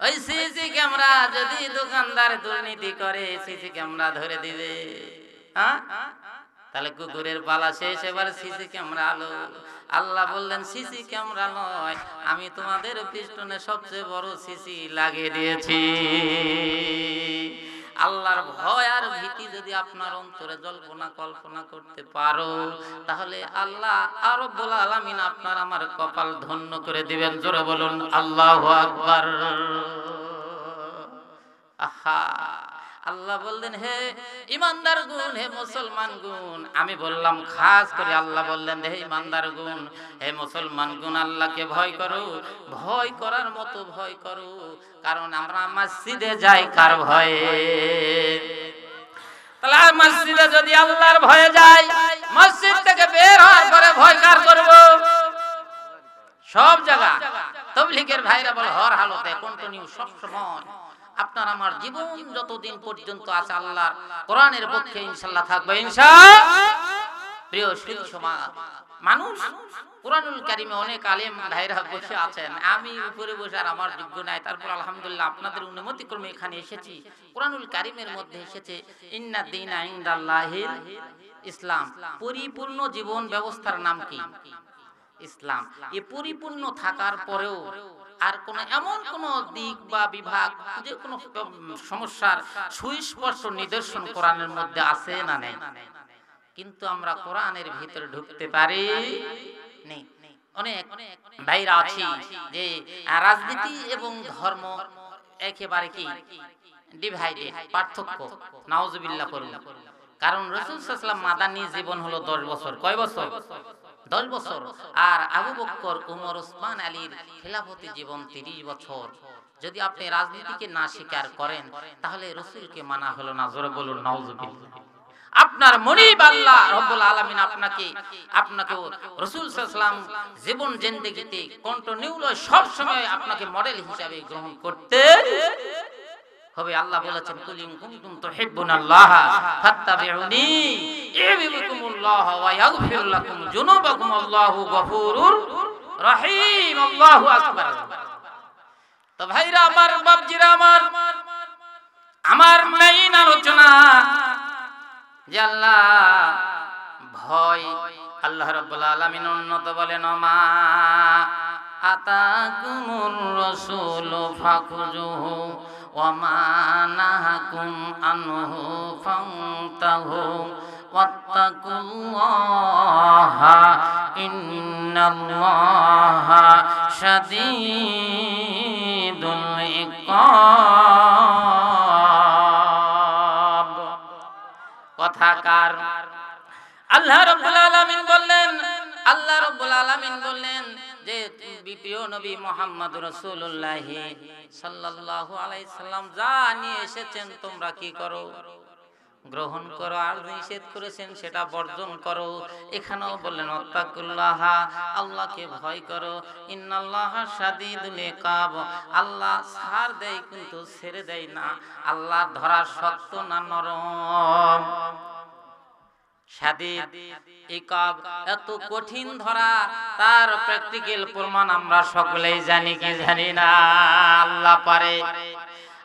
ওই সিসি ক্যামেরা যদি দোকানদার দুর্নীতি করে, সিসি ক্যামেরা ধরে দিবে। হ্যাঁ, তাহলে কুকুরের পালা শেষ, এবার সিসি ক্যামেরা আলো। আল্লাহ বললেন সিসি ক্যামেরা নয়, আমি তোমাদের পিছনে সবচেয়ে বড় সিসি লাগিয়ে দিয়েছি। আল্লাহর ভয় আর ভীতি যদি আপনার অন্তরে জল্পনা কল্পনা করতে পারো, তাহলে আল্লাহ রাব্বুল আলামিন আপনার আমার কপাল ধন্য করে দিবেন। জোরে বলুন আল্লাহু আকবার। আহা, আল্লাহ বললেন হে ইমানদার গুণ, হে মুসলমান গুণ। আমি বললাম খাস করে আল্লাহ বললেন হে ইমানদার গুণ, হে মুসলমান গুণ, আল্লাহকে ভয় করো, ভয় করার মতো ভয় করো। কারণ আমরা মসজিদে যাই কার ভয়ে? তাহলে মসজিদে যদি আল্লাহর ভয়ে যাই, মসজিদ থেকে বের হওয়ার পরে ভয় কার করব? সব জায়গা তাবলীগের ভাইরা বলে হর হালতে কন্টিনিউ সব সময় আপনার আমার জীবন যতদিন পর্যন্ত আছে আল্লাহর কোরআনের পক্ষে ইনশাআল্লাহ থাকবে ইনশাআল্লাহ। প্রিয় সুধী সমাজ, মানুষ কোরআনুল কারীমে অনেক আলেম ভাইরা বসে আছেন, আমি উপরে বসে আর আমার যোগ্য নাই, তারপর আলহামদুলিল্লাহ আপনাদের অনুমতি ক্রমে এখানে এসেছি। কোরআনুল কারীমের মধ্যে এসেছে ইন্না দীনা ইনদাল্লাহিল ইসলাম। পরিপূর্ণ জীবন ব্যবস্থার নাম কি? ইসলাম। এই পরিপূর্ণ থাকার পরেও আর কোন এমন কোন দিক বা বিভাগ, যে কোন সমস্যার সুস্পষ্ট নিদর্শন কোরআনের মধ্যে আছে না নেই? কিন্তু আমরা কোরআনের ভিতরে ঢুকতে পারি নেই। অনেক ভাইরা আছি যে রাজনীতি এবং ধর্ম একেবারে কি ডিভাইডেড, পার্থক্য। নাউজুবিল্লাহ করুন। কারণ রাসূল সাল্লাল্লাহু আলাইহি ওয়াসাল্লাম মাদানী জীবন হলো 10 বছর। কয় বছর? 10 বছর। আর আবু বকর, উমর, ওসমান আলীর খেলাফতি জীবন 30 বছর। যদি আপনি রাজনীতিকে না স্বীকার করেন, তাহলে রাসূলকে মানা হলো না। জোরে বলুন নাউজুবিল্লাহ। আপনার মুনিব আল্লাহ রাব্বুল আলামিন আপনাকে রাসূল সাল্লাল্লাহু আলাইহি ওয়াসাল্লাম জীবন জিন্দেগিতে কন্টিনিউলি সব সময় আপনাকে মডেল হিসেবে গ্রহণ করতে হবে। আল্লাহ বলেছেন কুল ইন কুনতুম তুহিব্বুনাল্লাহ ফাত্তাবিউনি ইউহিব্বুকুমুল্লাহ ওয়া ইয়াগফির লাকুম যুনুবাকুম আল্লাহু গফুরুর রহিম। আল্লাহু আকবার। তো ভাইরা আমার, বাপজিরা আমার মেইন আলোচনা যে আল্লাহ ভয়। আল্লাহ রাব্বুল আলামিন উন্নত বলেন মা আতাকুমুর রাসূলু ফাখুযুহু ওয়া মা নাহাকুম আনহু ফান্তাহু ওয়াত্তাকুল্লাহা ইন্নাল্লাহা শাদীদুল ইকাব। কথাকার আল্লাহ রাব্বুল আলামিন বললেন, আল্লাহ রাব্বুল আলামিন বললেন যে প্রিয় নবী মুহাম্মদ রাসূলুল্লাহ সাল্লাল্লাহু আলাইহি সাল্লাম যা নিয়ে এসেছেন তোমরা কি করো? গ্রহণ করো, আর নিষেধ করেছেন সেটা বর্জন করো। এখানেও বললেন ওয়াত্তাকুল্লাহা, আল্লাহকে ভয় করো, ইন্নাল্লাহা শাদীদুল ইকাব, আল্লাহ ছাড় দেয় কিন্তু ছেড়ে দেয় না। আল্লাহ ধরা শক্ত না নরম? শাদীদ ইকাব এত কঠিন ধরা, তার প্র্যাকটিক্যাল প্রমাণ আমরা সকলেই জানি কি জানি না? আল্লাহ পারে।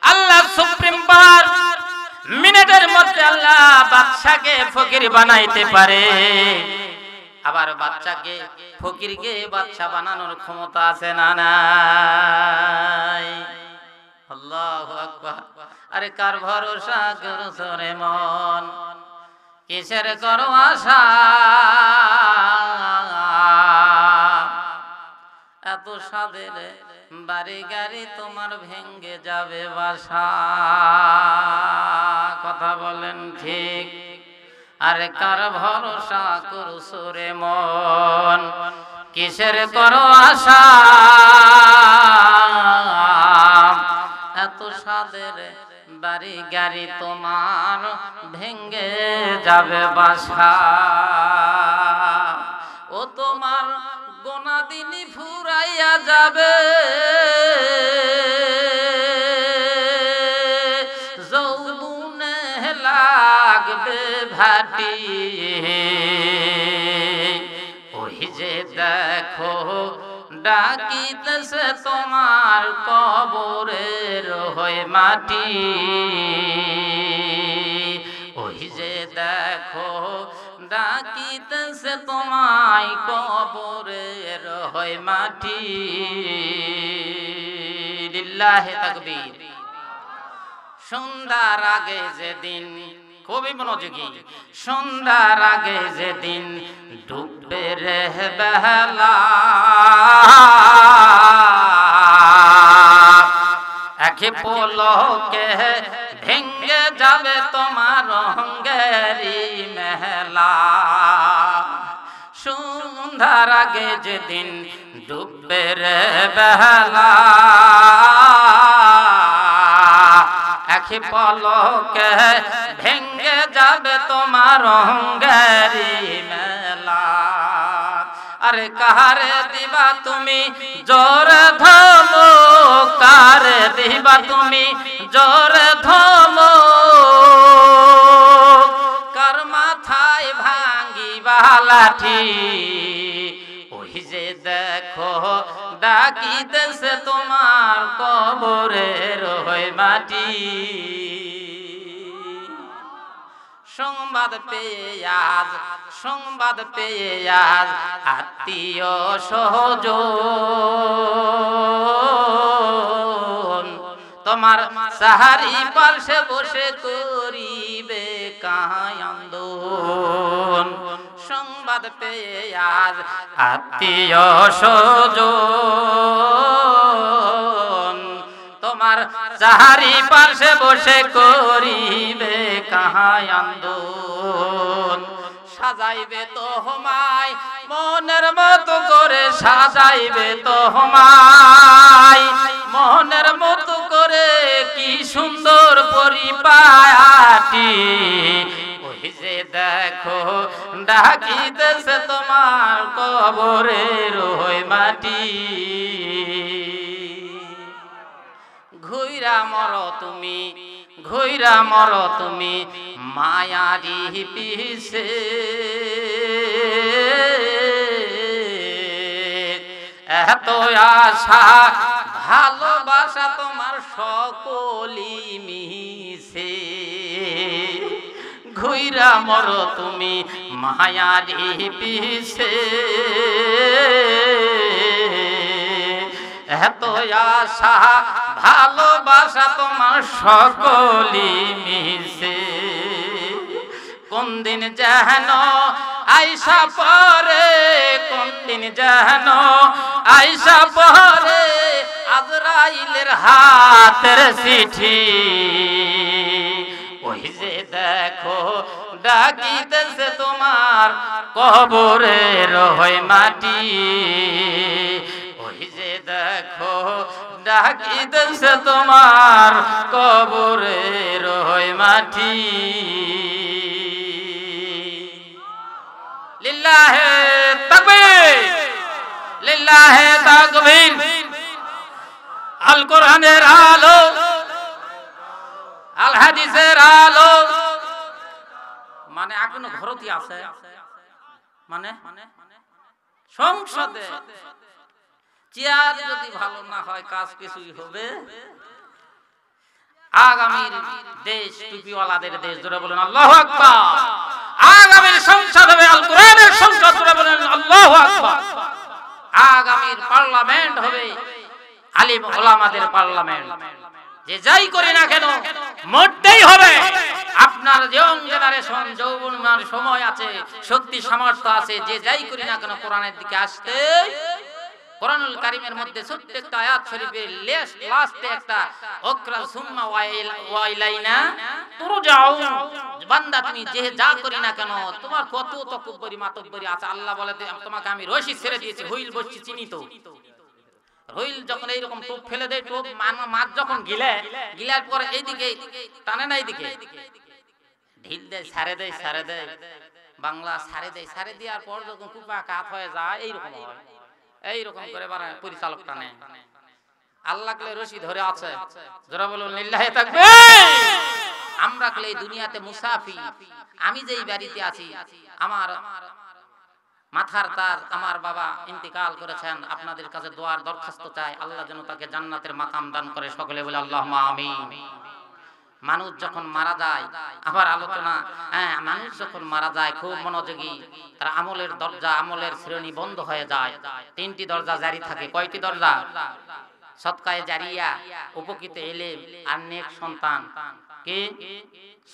আল্লাহ সুপ্রিম পাওয়ার, মিনিটের মধ্যে আল্লাহ বাদশাকে ফকির বানাইতে পারে, আবার বাচ্চাকে ফকিরকে বাদশা বানানোর ক্ষমতা আছে না নাই? আল্লাহু আকবার। আরে কার ভরসা করছো রে মন, কিসের করো আশা? এত সাদের বাড়ি গাড়ি তোমার ভেঙ্গে যাবে বাসা। কথা বলেন ঠিক? আরে কার ভরসা করছো রে মন, কিসের করো আশা? এত সাদের বাড়ি গাড়ি তোমার ভেঙ্গে যাবে বাসা। ও তোমার গোনা দিনই ফুরাইয়া যাবে, যৌবনে লাগবে ভাটি। ওই যে দেখো ডাকিতেছে তোমার কবরের হয়ে মাটি। ওই যে দেখো ডাকিতেছে তোমায় কবরের হয়ে মাটি। লিল্লাহি তাকবীর। সন্ধ্যার আগে যেদিন, খুবই মনোযোগী, সন্ধ্যার আগে যেদিন ডুববে রে বেলা, একে পলকে ভেঙ্গে যাবে তোমার রঙ্গেরি মেলা। সন্ধ্যার আগে যেদিন ডুববে রে বেলা, একে পলকে ভেঙ্গে যাবে তোমার রঙ্গেরি মেলা। আরে কারে দিবা তুমি জোরে ধমক, কারে দিবা তুমি জোরে ধমক, কার মাথায় ভাঙ্গিবা লাঠি। ওই যে দেখো ডাকিতেছে তোমার কবরের হয়ে মাটি। সংবাদ পেয়ে আজ, সংবাদ পেয়ে আজ আত্মীয় সহজন তোমার সাহারি পাশে বসে করিবে কায়ান্দন। সংবাদ পেয়ে আজ আত্মীয় স্বজন তোমার সাহারি পাশে বসে করিবে কায়ান্দন। সাজাইবে তো হমায় মনের মতো করে, সাজাইবে তো হমায় মনের মতো করে, কি সুন্দর পরিপাটি। ওই যে দেখো ডাকিতেছে তোমার কবরের হয়ে মাটি। ঘুইরা মরো তুমি, ঘুইরা মরো তুমি মায়ারি পিছে, এত আশা ভালোবাসা তোমার সকলি মিশে। ঘুইরা মরো তুমি মায়ারি পিছে, এত আশা ভালোবাসা তোমার সকলি মিশে। কোন দিন যেন আইসা পরে, কোন দিন যেন আইসা পরে আজরাইলের হাতের চিঠি। ওই যে দেখো ডাকিতেছে তোমার কবরের হয় মাটি, ওই যে দেখো ডাকিতেছে তোমার কবরের হয় মাটি। লিল্লাহে তাকবীর, লিল্লাহে তাকবীর। আল কোরআনের আলো, আল হাদিসের আলো। মানে এখনো ঘরতি আছে, মানে সংসদে চেয়ার যদি ভালো না হয় কাজ কিছুই হবে। আগামীর দেশ টুপিওয়ালাদের দেশ, জোরে বলেন আল্লাহু আকবার। আগামীর সংসদ হবে আল কোরআনের সংসদ, জোরে বলেন আল্লাহু আকবার। আগামীর পার্লামেন্ট হবে আলিম ওলামাদের পার্লামেন্ট। যে যাই করি না কেন মরতেই হবে। আপনার ইয়ং জেনারেশন, যৌবনের সময় আছে, শক্তি সামর্থ্য আছে, যে যাই করি না কেন কোরআনের দিকে আসতে। কোরআনুল কারীমের মধ্যে ছোট্ট একটা আয়াত শরীফের লাস্টে একটা ওকরা সুম্মা ওয়াইলাইনা তুরজাউন। বান্দা তুমি যে যা করি না কেন তোমার কত তকব্বরি মাতব্বরি আছে, আল্লাহ বলে তোমাকে আমি রশি ছেড়ে দিয়েছি। হুইল বসছি চিনি তো, হুইল যখন এইরকম টোপ ফেলে দেয়, টোপ মাছ যখন গিলার পর এইদিকে টানে না, এইদিকে ঢিল দেয়, ছাড়ে দেয়, ছাড়ে দেয়, বাংলা ছাড়ে দেয়, ছাড়ে দেওয়ার পর যখন কুপা কাত হয়ে যায় এইরকম হয়, এইরকম করে পরিচালক টানে। আল্লাহ কলে রশি ধরে আছে, যারা বলুন লিল্লাহি তাকবীর। আমরা কলে দুনিয়াতে মুসাফির। আমি যেই বাড়িতে আছি, আমার মাথার তাজ আমার বাবা ইন্তেকাল করেছেন, আপনাদের কাছে দোয়ার দরখাস্ত চাই, আল্লাহ যেন তাকে জান্নাতের মাকাম দান করে। সকলে বলে আল্লাহুম্মা আমিন। মানুষ যখন মারা যায়, আবার আলোচনা, মানুষ যখন মারা যায় খুব মনোযোগী, তার আমলের দরজা, আমলের শ্রেণী বন্ধ হয়ে যায়। তিনটি দরজা জারি থাকে। কয়টি দরজা? সদকায়ে জারিয়া, উপকৃত ইলম আর নেক সন্তান। কি?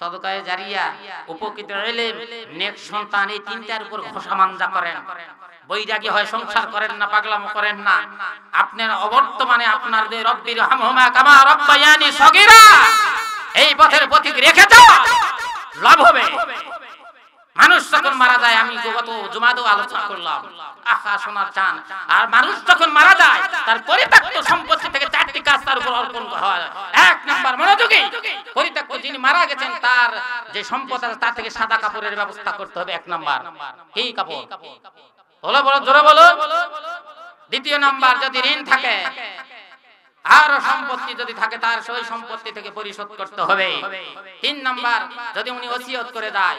সদকায়ে জারিয়া, উপকৃত ইলম, নেক সন্তান। এই তিনটার উপর ঘোষা মানজা করেন। বৈরাগী হয় সংসার করেন না, পাগলামো করেন না। আপনার অবর্তমানে আপনাদের রব্বির হামহুমা কামা রব্বায়ানি সগীরা, এই পথের পথিক রেখে যাও, লাভ হবে। মানুষ যখন মারা যায়, আমি গত জুমাতেও আলোচনা করলাম, আখা সোনার চান। আর মানুষ যখন মারা যায়, তার পরিত্যক্ত সম্পত্তি থেকে চারটি কাজ তার উপর অর্পণ হয়। এক নাম্বার, মনোযোগী, পরিত্যক্ত যিনি মারা গেছেন তার যে সম্পদ আছে তার থেকে সাদা কাপড়ের ব্যবস্থা করতে হবে। এক নাম্বার। কি কাপড়? বলো বলো, জোরে বলো। দ্বিতীয় নাম্বার, যদি ঋণ থাকে আর সম্পত্তি যদি থাকে তার সেই সম্পত্তি থেকে পরিশোধ করতে হবে। তিন নাম্বার, যদি উনি ওসিয়ত করে দেয়,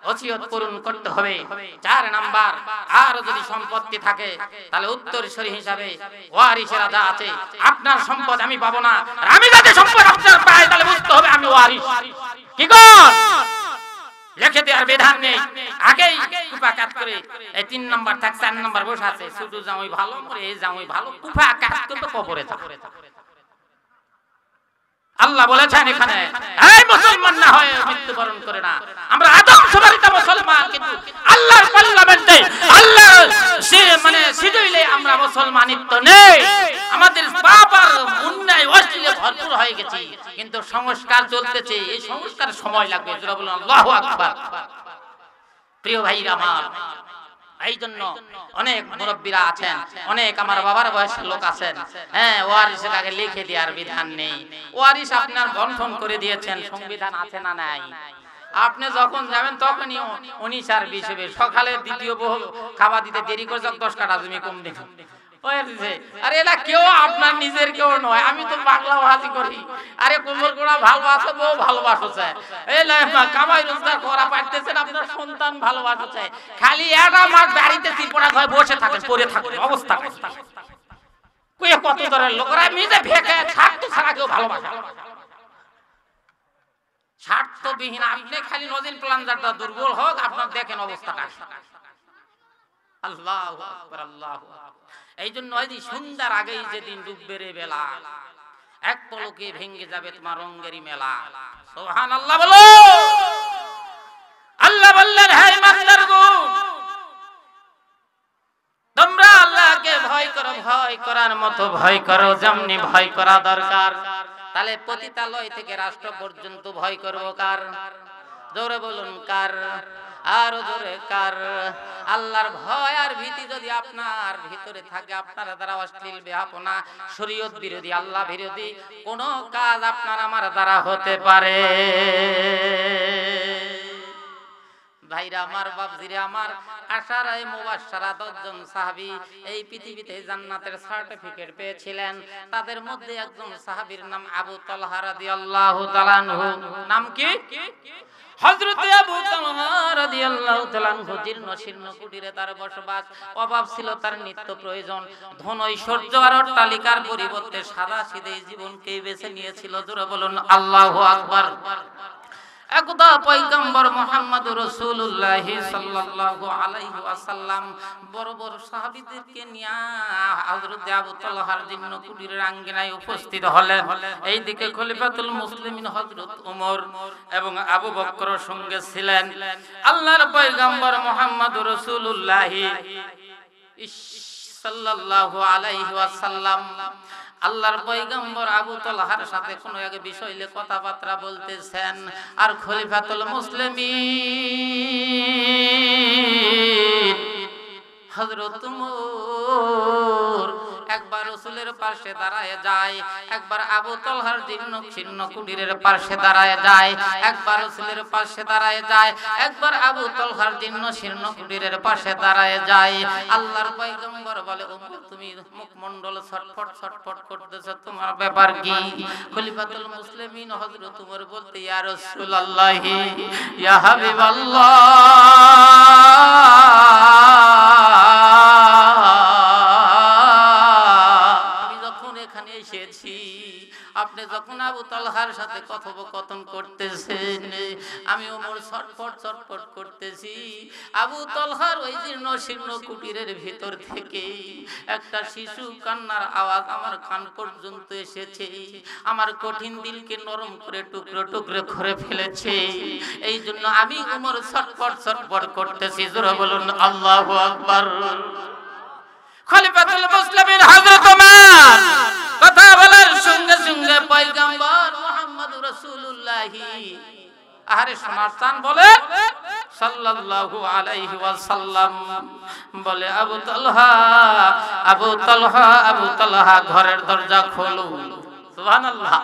ওসিয়ত পূরণ করতে হবে। চার নাম্বার, আর যদি সম্পত্তি থাকে তাহলে উত্তরসূরি হিসাবে ওয়ারিসেরা যা আছে, আপনার সম্পদ আমি পাবো না, আর আমি যদি সম্পদ আপনার পাই তাহলে বুঝতে হবে আমি ওয়ারিস। কি কর? লিখে দেওয়ার বিধান নেই, আগেই কুপা কাট করে এই তিন নাম্বার থাক, চার নাম্বার বসে আছে, শুধু জামাই ভালো করে, এই জামাই ভালো, কুপা কাট করতে কবরে যা। আল্লাহ বলেছেন এখানে, এই মুসলমান না হয় মৃত্যুবরণ করে না। আমরা আদম সবারিত মুসলমান, কিন্তু আল্লাহর পার্লামেন্টে আল্লাহ শিডিউলে আমরা মুসলমানিত্ব নেই। আমাদের পাপ আর অন্যায় অশ্লীলে ভরপুর হয়ে গেছে, কিন্তু সংস্কার চলতেছে। এই সংস্কার সময় লাগবে। যারা বলুন আল্লাহু আকবার। প্রিয় ভাইরা আমার, এই জন্য অনেক মুরব্বীরা আছেন, অনেক আমার বাবার বয়সের লোক আছেন, ওয়ারিসের আগে লিখে দেওয়ার বিধান নেই। ওয়ারিস আপনার বন্ধন করে দিয়েছেন, সংবিধান আছে না নাই? আপনি যখন যাবেন তখনই 19 আর 20 হবে। সকালে দ্বিতীয় খাবার দিতে দেরি করে 10 কাঠা জমি কম দিন। আরে এলা কেউ আপনার নিজের কেউ নয়, আমি তো পাগলা ভাজি করি। আরে কোমর গোড়া ভালোবাসে, বউ ভালোবাসছে, কামাই রোজগার করা পারতেছেন, আপনার সন্তান ভালোবাসছে, খালি একটা মাস বাড়িতে চিপড়া ঘরে বসে থাকেন, পড়ে থাকেন, অবস্থা কত ধরনের লোকরা নিজে ভেকে স্বার্থ ছাড়া কেউ ভালোবাসে, স্বার্থবিহীন। আপনি খালি নদীন প্লান্টারটা দুর্বল হোক, আপনার দেখেন অবস্থাটা। আল্লাহু আকবার, আল্লাহু আকবার। এই জন্য সন্ধ্যার আগেই যেদিন ডুববে রে বেলা, এক পলকে ভেঙে যাবে তোমার রঙ্গেরি মেলা। সুবহানাল্লাহ বলো। আল্লাহ আল্লাহ বললেন, হে ইমানদারগণ, তোমরা আল্লাহকে ভয় করো, ভয় করার মতো ভয় করো যেমনি ভয় করা দরকার। তাহলে পতিতালয় থেকে রাষ্ট্র পর্যন্ত ভয় করবো কার? জোরে বলুন কার? আরো জোরে কার? আল্লাহর ভয় আর ভীতি যদি আপনার ভিতরে থাকে, আপনার দ্বারা অশ্লীল বেহাপনা, শরীয়ত বিরোধী, আল্লাহ বিরোধী কোন কাজ আপনার আমার দ্বারা হতে পারে? ভাইরা আমার, বাপজিরা আমার, আশারায়ে মুবাশশারা 10 জন সাহাবী এই পৃথিবীতে জান্নাতের সার্টিফিকেট পেয়েছিলেন। তাদের মধ্যে একজন সাহাবীর নাম আবু তালহা রাদিয়াল্লাহু তাআলা আনহু। নাম কি? হযরত আবু তালহা রাদিয়াল্লাহু তাআলা আনহু। জীর্ণ শীর্ণ কুটিরে তার বসবাস, অভাব ছিল তার নিত্য প্রয়োজন। ধন ঐশ্বর্য আর অট্টালিকার পরিবর্তে সাদা সিধে জীবনকে বেছে নিয়েছিল। জোরে বলুন আল্লাহু আকবার। একদা পয়গম্বর মুহাম্মদুর রাসূলুল্লাহ সাল্লাল্লাহু আলাইহি ওয়াসাল্লাম বড় বড় সাহাবীদেরকে নিয়ে হযরত আবু তালহার জীর্ণ কুটিরের আঙ্গিনায় উপস্থিত হলেন। এইদিকে খলিফাতুল মুসলিমিন হযরত ওমর এবং আবু বকর সঙ্গে ছিলেন। আল্লাহর পয়গম্বর মুহাম্মদুর রাসূলুল্লাহ সাল্লাল্লাহু আলাইহি ওয়াসাল্লাম আল্লাহর পয়গম্বর আবু তালহার সাথে কোনো এক বিষয় নিয়ে কথাবার্তা বলতেছেন। আর খলিফাতুল মুসলিমিন হযরত ওমর একবার রাসূলের পাশে দাঁড়ায় যায়, একবার আবু তালহার জীর্ণ শীর্ণ কুটিরের পাশে দাঁড়ায় যায়, একবার রাসূলের পাশে দাঁড়ায় যায়, একবার আবু তালহার জীর্ণ শীর্ণ কুটিরের পাশে দাঁড়ায় যায়। আল্লাহর পয়গম্বর বলে, ওমর তুমি মুখমণ্ডল ছটফট ছটফট করতেছ, তোমার ব্যাপার কি? খলিফাতুল মুসলিমিন হযরত ওমর বলতে, ইয়া রাসূলুল্লাহ, ইয়া হাবিবাল্লাহ, আপনি যখন আবু তালহার সাথে কথোপকথন করতেছেন, আমি ওমর ছটফট ছটফট করতেছি। আবু তালহার ওই জীর্ণ শীর্ণ কুটিরের ভিতর থেকে একটা শিশু কান্নার আওয়াজ আমার কান পর্যন্ত এসেছে। আমার কঠিন দিলকে নরম করে টুকরো টুকরো করে ফেলেছে। এই জন্য আমি ওমর ছটফট ছটফট করতেছি। জোরে বলুন আল্লাহু আকবার। খলিফাতুল মুসলিমিন হযরত ওমর কথা বলার সঙ্গে সঙ্গে পয়গম্বর মুহাম্মদুর রাসূলুল্লাহ আরে সোনার চান বলে সাল্লাল্লাহু আলাইহি ওয়াসাল্লাম বলে, আবু তালহা, আবু তালহা, আবু তালহা, ঘরের দরজা খোলো। সুবহানাল্লাহ।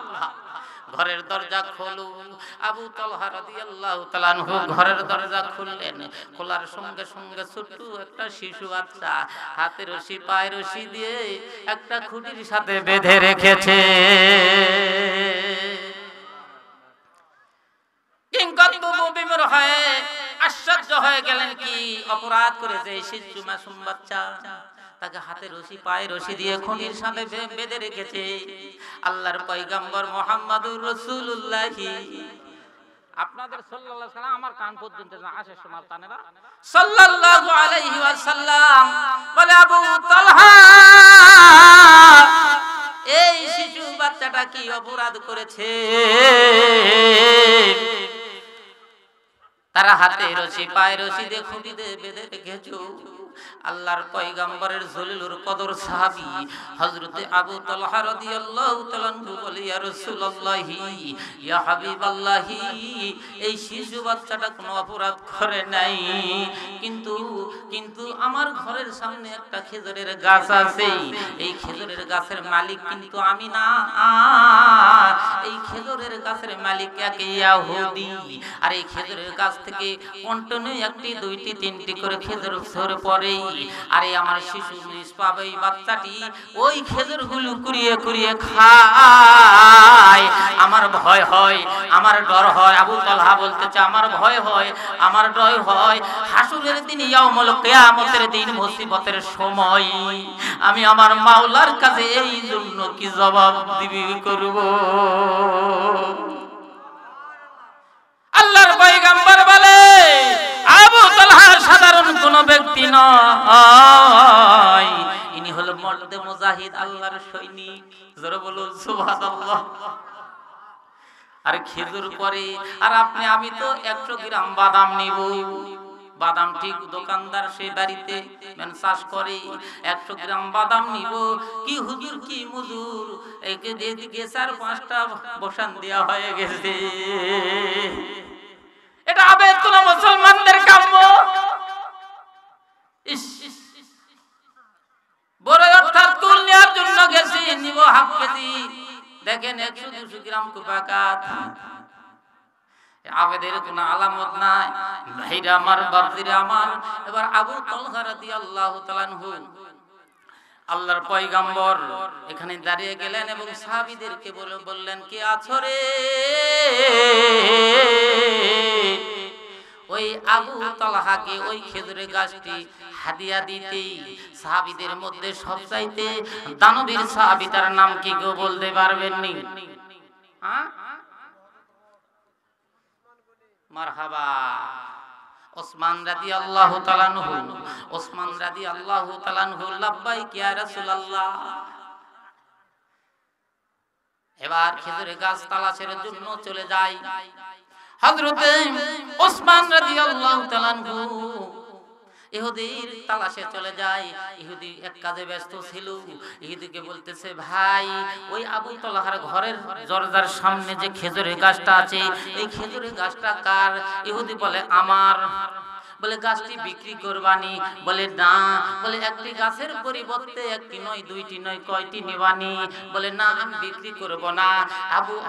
ঘরের দরজা খোলো। আবু তালহা রাদিয়াল্লাহু তাআলা আনহু ঘরের দরজা খুললেন। খোলার সঙ্গে সঙ্গে ছোট্ট একটা শিশু বাচ্চা হাতে রশি পায়ে রশি দিয়ে একটা খুঁটির সাথে বেঁধে রেখেছে। কিংকর্তব্য বিমূঢ় হয়ে আশ্চর্য হয়ে গেলেন, কি অপরাধ করেছে এই শিশু মাসুম বাচ্চা? তাকে হাতে রশি পায়ে রশি দিয়ে খুঁটির সাথে বেঁধে রেখেছে। আল্লাহর পয়গম্বর মুহাম্মদুর রাসূলুল্লাহ, আপনাদের সাল্লাল্লাহু আলাইহি ওয়াসাল্লাম আমার কান পর্যন্ত আসে সোনার তানেরা, সাল্লাল্লাহু আলাইহি ওয়াসাল্লাম বলে, আবু তালহা, এই শিশু বাচ্চাটা কি অপরাধ করেছে? তারা হাতে রশি পায়ে রশি দিয়ে খুঁটি দিয়ে বেঁধে রেখেছো। আল্লাহর পয়গম্বরের জলিলুর কদর সাহাবী হযরত আবু তালহা রাদিয়াল্লাহু তাআলা আনহু বলে, ইয়া রাসূলুল্লাহ, ইয়া হাবিবাল্লাহ, এই শিশু বাচ্চাটা কোনো অপরাধ করে নাই, কিন্তু আমার ঘরের সামনে একটা খেজুরের গাছ আছে। এই খেজুরের গাছের মালিক কিন্তু আমি না। এই খেজুরের গাছের মালিক এক ইহুদি। আর এই খেজুরের গাছ থেকে কন্টিনিউ একটি দুইটি তিনটি করে খেজুর ঝরে পড়ে। আরে আমার শিশু নিষ্পাপ এই বাচ্চাটি ওই খেজুরগুলো কুড়িয়ে কুড়িয়ে খায়। আমার ভয় হয়, আমার ডর হয়। আবু তালহা বলতেছে, আমার ভয় হয়, আমার ডর হয়। হাসুরের দিন, ইয়াউমুল কিয়ামতের দিন, মুসিবতের সময় আমি আমার মাওলার কাছে এই জন্য কি জবাব দিবি করব? আল্লাহর পয়গম্বর বলে, আবু তালহা সাধারণ কোন ব্যক্তি নয়, ইনি হলো মর্দে মুজাহিদ, আল্লাহর সৈনিক। জোরে বলুন সুবহানাল্লাহ। আর খেজুর পরে, আর আপনি আমি তো 100 গ্রাম বাদাম নিব। বাদাম ঠিক দোকানদার সে বাড়িতে চাষ করে, 100 গ্রাম বাদাম নিব। কি হুজুর কি মজুর, একে দিয়ে 4-5টা বসান দেওয়া হয়ে গেছে। এটা আবেদ কোন মুসলমানদের কাম্য? বড় অর্থাৎ কুল নেওয়ার জন্য গেছি, নিব হাফ কেজি, দেখেন 100-200 গ্রাম কুপাকাত। আবেদের কোন আলামত নাই। ভাইরা আমার, বাপজিরা আমার, এবার আবু তালহা রাদিয়াল্লাহু তাআলা আনহু, আল্লাহর পয়গম্বর এখানে দাঁড়িয়ে গেলেন এবং সাহাবীদেরকে বললেন, কে আছো রে? ওই আবু তালহাকে ওই খেজুরের গাছটি হাদিয়া দিতে সাহাবীদের মধ্যে সবচাইতে দানবীর সাহাবী, তার নাম কি গো বলতে পারবেন নি? হ্যাঁ, মারহাবা, ওসমান রাদিয়াল্লাহু তাআলা আনহু। ওসমান রাদিয়াল্লাহু তাআলা আনহু, লাব্বাইক ইয়া রাসূলুল্লাহ। এবার খেজুরের গাছ তালাশের জন্য চলে যায় হযরতে ওসমান রাদিয়াল্লাহু তাআলা আনহু। ইহুদির তালাশে চলে যায়। ইহুদি এক কাজে ব্যস্ত ছিল। ইহুদিকে বলতেছে, ভাই ওই আবু তালহার ঘরের দরজার সামনে যে খেজুরের গাছটা আছে, এই খেজুরের গাছটা কার? ইহুদি বলে, আমার। বলে, গাছটি বিক্রি করবানি? বলে, না। বলে, একটি গাছের পরিবর্তে একটি নয়, দুইটি নয়, কয়টি নিবানি? বলে, না, আমি বিক্রি করব না।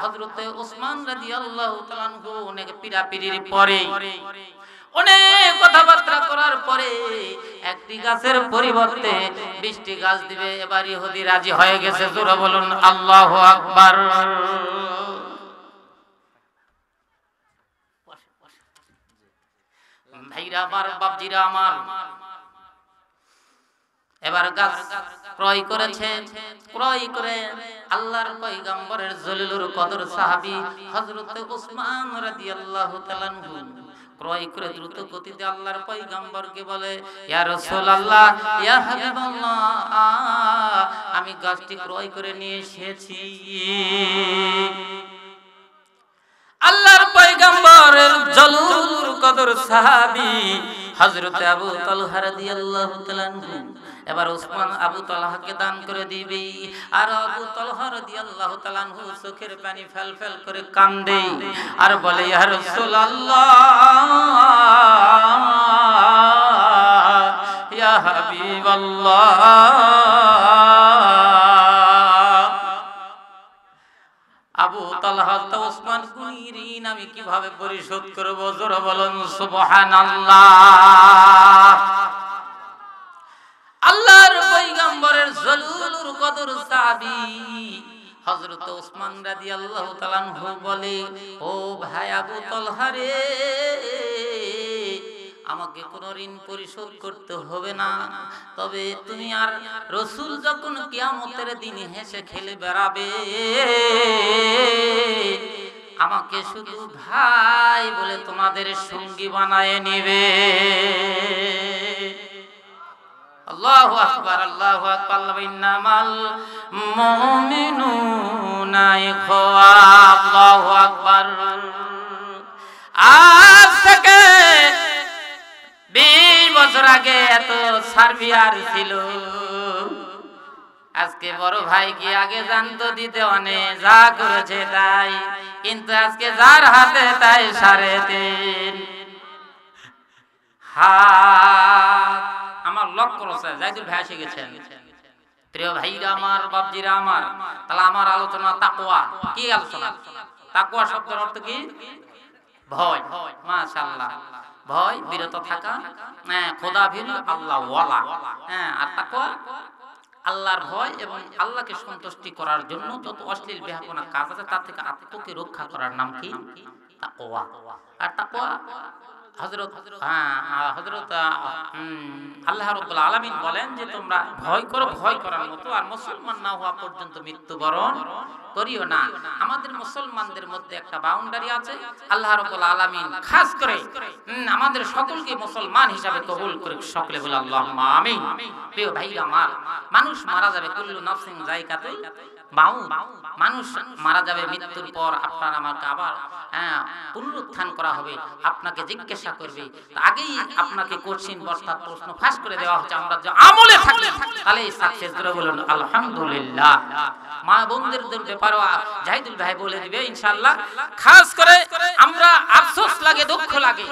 হযরতে ওসমান রাদিয়াল্লাহু তাআলা আনহু অনেক পীড়াপিড়ির পরে, অনেক কথাবার্তা করার পরে একটি গাছের পরিবর্তে 20টি গাছ দিবে। এবার ইহুদি রাজি হয়ে গেছে। জোরে বলুন আল্লাহু আকবার। ভাইরা আমার, বাপজিরা আমার, এবার গাছ ক্রয় করেছে। ক্রয় করে আল্লাহর পয়গম্বরের জলিলুল কদর সাহাবী হযরত ওসমান রাদিয়াল্লাহু তাআলা আনহু ক্রয় করে দ্রুত গতিতে আল্লাহর পয়গম্বরকে বলে, ইয়া রাসূলুল্লাহ, ইয়া হাবিবাল্লাহ, আমি গাছটি ক্রয় করে নিয়ে এসেছি। আল্লাহর পয়গম্বরের জলিলুল কদর সাহাবী হযরত আবু তালহা রাদিয়াল্লাহু তাআলা আনহু এবার ওসমান আবু তালহাকে দান করে দিবে। আর আবু তালহা রাদিয়াল্লাহু তাআলা আনহু চোখের পানি ফেল ফেল করে কান্দে আর বলে, ইয়া রাসূলুল্লাহ, ইয়া হাবিবাল্লাহ, আবু তালহা তো ওসমান কুনির ঋণ আমি কিভাবে পরিশোধ করব? জোরে বলুন সুবহানাল্লাহ। আল্লাহর পয়গম্বরের জলিলুল কদর সাহাবী হযরত ওসমান রাদিয়াল্লাহু তাআলা আনহু বলে, ও ভাই আবু তালহা রে, আমাকে কোনো ঋণ পরিশোধ করতে হবে না, তবে তুমি আর রাসূল যখন কিয়ামতের দিন হেসে খেলে বেড়াবে, আমাকে শুধু ভাই বলে তোমাদের সঙ্গী বানায় নেবে। আল্লাহু আকবার, আল্লাহু আকবার। ইন্নামাল মুমিনুনা ইখওয়া। আল্লাহু আকবার। আজ থেকে 20 বছর আগে এত সার্বিয়ার ছিল, আজকে বড় ভাই কি আগে জানতো দিতে অনেক যা করেছে তাই, কিন্তু আজকে যার হাতে তাই 3.5 হাত। আমার লক্ষ্য রয়েছে জাইদুল ভাই এসে গেছেন। প্রিয় ভাইরা আমার, বাপজিরা আমার, তাহলে আমার আলোচনা তাকওয়া। কি আলোচনা? তাকওয়া শব্দের অর্থ কি? ভয়। মাশাআল্লাহ, ভয়, বিরত থাকা, খোদা ভীরু, আল্লাহ ওয়ালা। আর তাকওয়া আল্লাহর ভয় এবং আল্লাহকে সন্তুষ্টি করার জন্য যত অশ্লীল বেহাপনা কাজ আছে তার থেকে আত্মকে রক্ষা করার নাম কি? তাকওয়া। আর তাকওয়া হযরত আল্লাহ রাব্বুল আলামিন বলেন যে তোমরা ভয় করো ভয় করার মতো, আর মুসলমান না হওয়া পর্যন্ত মৃত্যুবরণ করিও না। আমাদের মুসলমানদের মধ্যে একটা বাউন্ডারি আছে। আল্লাহ রাব্বুল আলামিন খাস করে আমাদের সকলকে মুসলমান হিসাবে কবুল করে। সকলে বলে আল্লাহুম্মা আমিন। প্রিয় ভাইরা আমার, মানুষ মারা যাবে, কুল্লু নাফসিন যায়কাতুল মাউত, মানুষ মারা যাবে, মৃত্যুর পর আপনার আমাকে আবার পুনরুত্থান করা হবে, আপনাকে জিজ্ঞাসা করবে। আগেই আপনাকে কোশ্চেন অর্থাৎ প্রশ্ন ফাঁস করে দেওয়া হচ্ছে। আমরা যে আমলে থাকি তাহলে সাকসেস করে বলুন আলহামদুলিল্লাহ। মা বোনদের ব্যাপারে জাহিদুল ভাই বলে দিবে ইনশাআল্লাহ। খাস করে আমরা আফসোস লাগে, দুঃখ লাগে,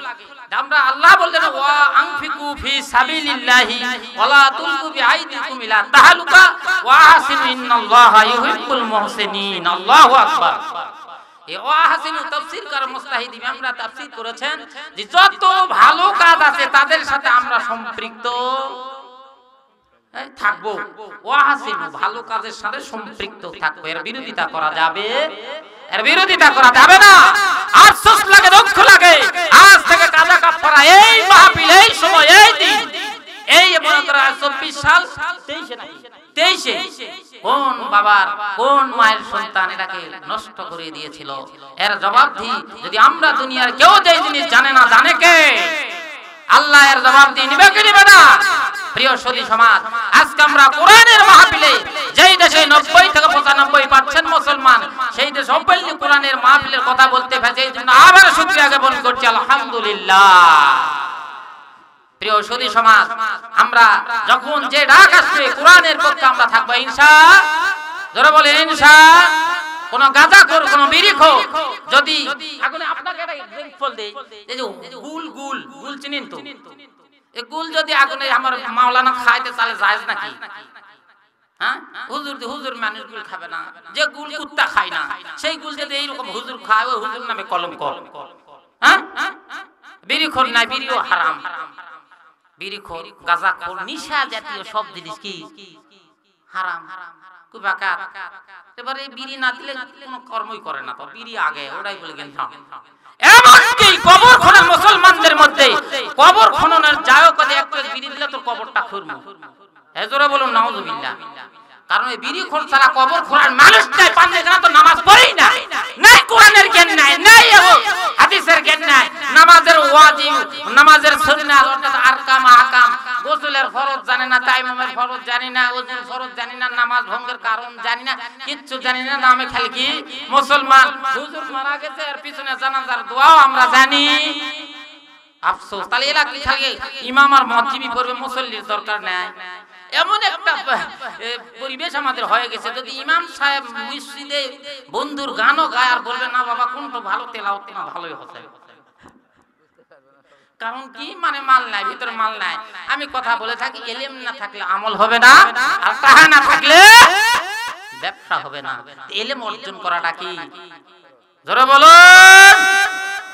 আমরা আল্লাহ বললেন ওয়া আনফিকু ফি সাবিলিল্লাহি ওয়ালা তুলকু বিআইদিকুম ইলা তাহলুকা ওয়া আহসিনু ইন্নাল্লাহা ইউহিব্বুল মুহসিনিন। আল্লাহু আকবার। এই ওয়া আহসিনু তাফসীর করার মুস্তাহিদ আমরা তাফসীর করেছেন যে যত ভালো কাজ আছে তাদের সাথে আমরা সম্পৃক্ত থাকবো। ওয়া আহসিনু ভালো কাজের সাথে সম্পৃক্ত থাকবো, এর বিরোধিতা করা যাবে, এর বিরোধিতা করা যাবে না। আফসোস লাগে, দুঃখ লাগে। আজ থেকে কাজা কাফারা এই মাহফিল, এই সময়, এই দিন, এই মনে করা 24 সাল 23 কোন বাবার কোন মায়ের সন্তান এটাকে নষ্ট করে দিয়েছিল, এর জবাবদিহি যদি আমরা দুনিয়ার কেউ যেই জিনিস জানে না, জানে কে? আল্লাহ এর জবাবদিহি নিবে কি নিবে না? প্রিয় সুধী সমাজ, আজকে আমরা কোরআনের মাহফিলে যেই দেশে 90 থেকে 95% মুসলমান, সেই দেশে ওপেনলি কোরআনের মাহফিলের কথা বলতে পারছে, এই জন্য আবার শুকরিয়া জ্ঞাপন করছি আলহামদুলিল্লাহ। প্রিয় সুধী সমাজ, আমরা যখন যে ডাক আসবে কোরআনের পক্ষে আমরা থাকবো ইনশাআল্লাহ। যারা বলে ইনশাআল্লাহ, কোন গাঁজাখোর, কোন বিড়িখোর যদি আগুনে আপনাকে একটা এক্সাম্পল দেই, এই যে গুল চিনেন তো? এই গুল যদি আগুনে আমার মাওলানা খাইতে চালে জায়েজ নাকি? হ্যাঁ, হুজুর মানুষ গুল খাবে না, যে গুল কুত্তা খায় না, সেই গুল যদি এইরকম হুজুর খায়, ওই হুজুর নামে কলঙ্ক। হ্যাঁ, বিড়িখোর নাই, বিড়িও হারাম। বিড়িখোর, গাঁজাখোর, নিশা জাতীয় সব জিনিস কি হারাম, কুবাকাত। এবারে বিড়ি না দিলে কোনো কর্মই করে না, তো বিড়ি আগে, ওটাই বলে গেল। এমনকি কবর খনন মুসলমানদের মধ্যে কবর খননের জায়ক একটা বিড়ি দিলে তোর কবরটা খুঁড়বো, এজোরে বলুন নাউজুবিল্লাহ। কারণ এই বিড়ি খোর ছাড়া কবর খোঁড়ার মানুষ নাই, পারলে না তো নামাজ পড়েই না, নাই কোরআনের জ্ঞান নাই, নাই হাদিসের জ্ঞান নাই, নামাজের ওয়াজিব, নামাজের সুন্নাত অর্থাৎ আরকাম আহকাম, গোসলের ফরজ জানে না, তায়াম্মুমের ফরজ জানি না, ওযুর ফরজ জানি না, নামাজ ভঙ্গের কারণ জানি না, কিচ্ছু জানি না। নামে খালি কি মুসলমান। হুজুর মারা গেছে, এর পিছনে জানাজার দোয়াও আমরা জানি। আফসোস, তাহলে এরা কি খালি ইমাম আর মুয়াজ্জিবি পড়বে, মুসল্লির দরকার নাই। এমন একটা পরিবেশ আমাদের হয়ে গেছে, যদি ইমাম সাহেব মসজিদে বন্ধুর গানও গায় আর বলবে না বাবা কোনটা ভালো, তেলাওয়াত না ভালোই হচ্ছে, কারণ কি মানে মাল নাই, ভিতরে মাল নাই। আমি কথা বলে থাকি, ইলম না থাকলে আমল হবে না, আর তাহা না থাকলে ব্যবসা হবে না। ইলম অর্জন করাটা কি জোরে বলুন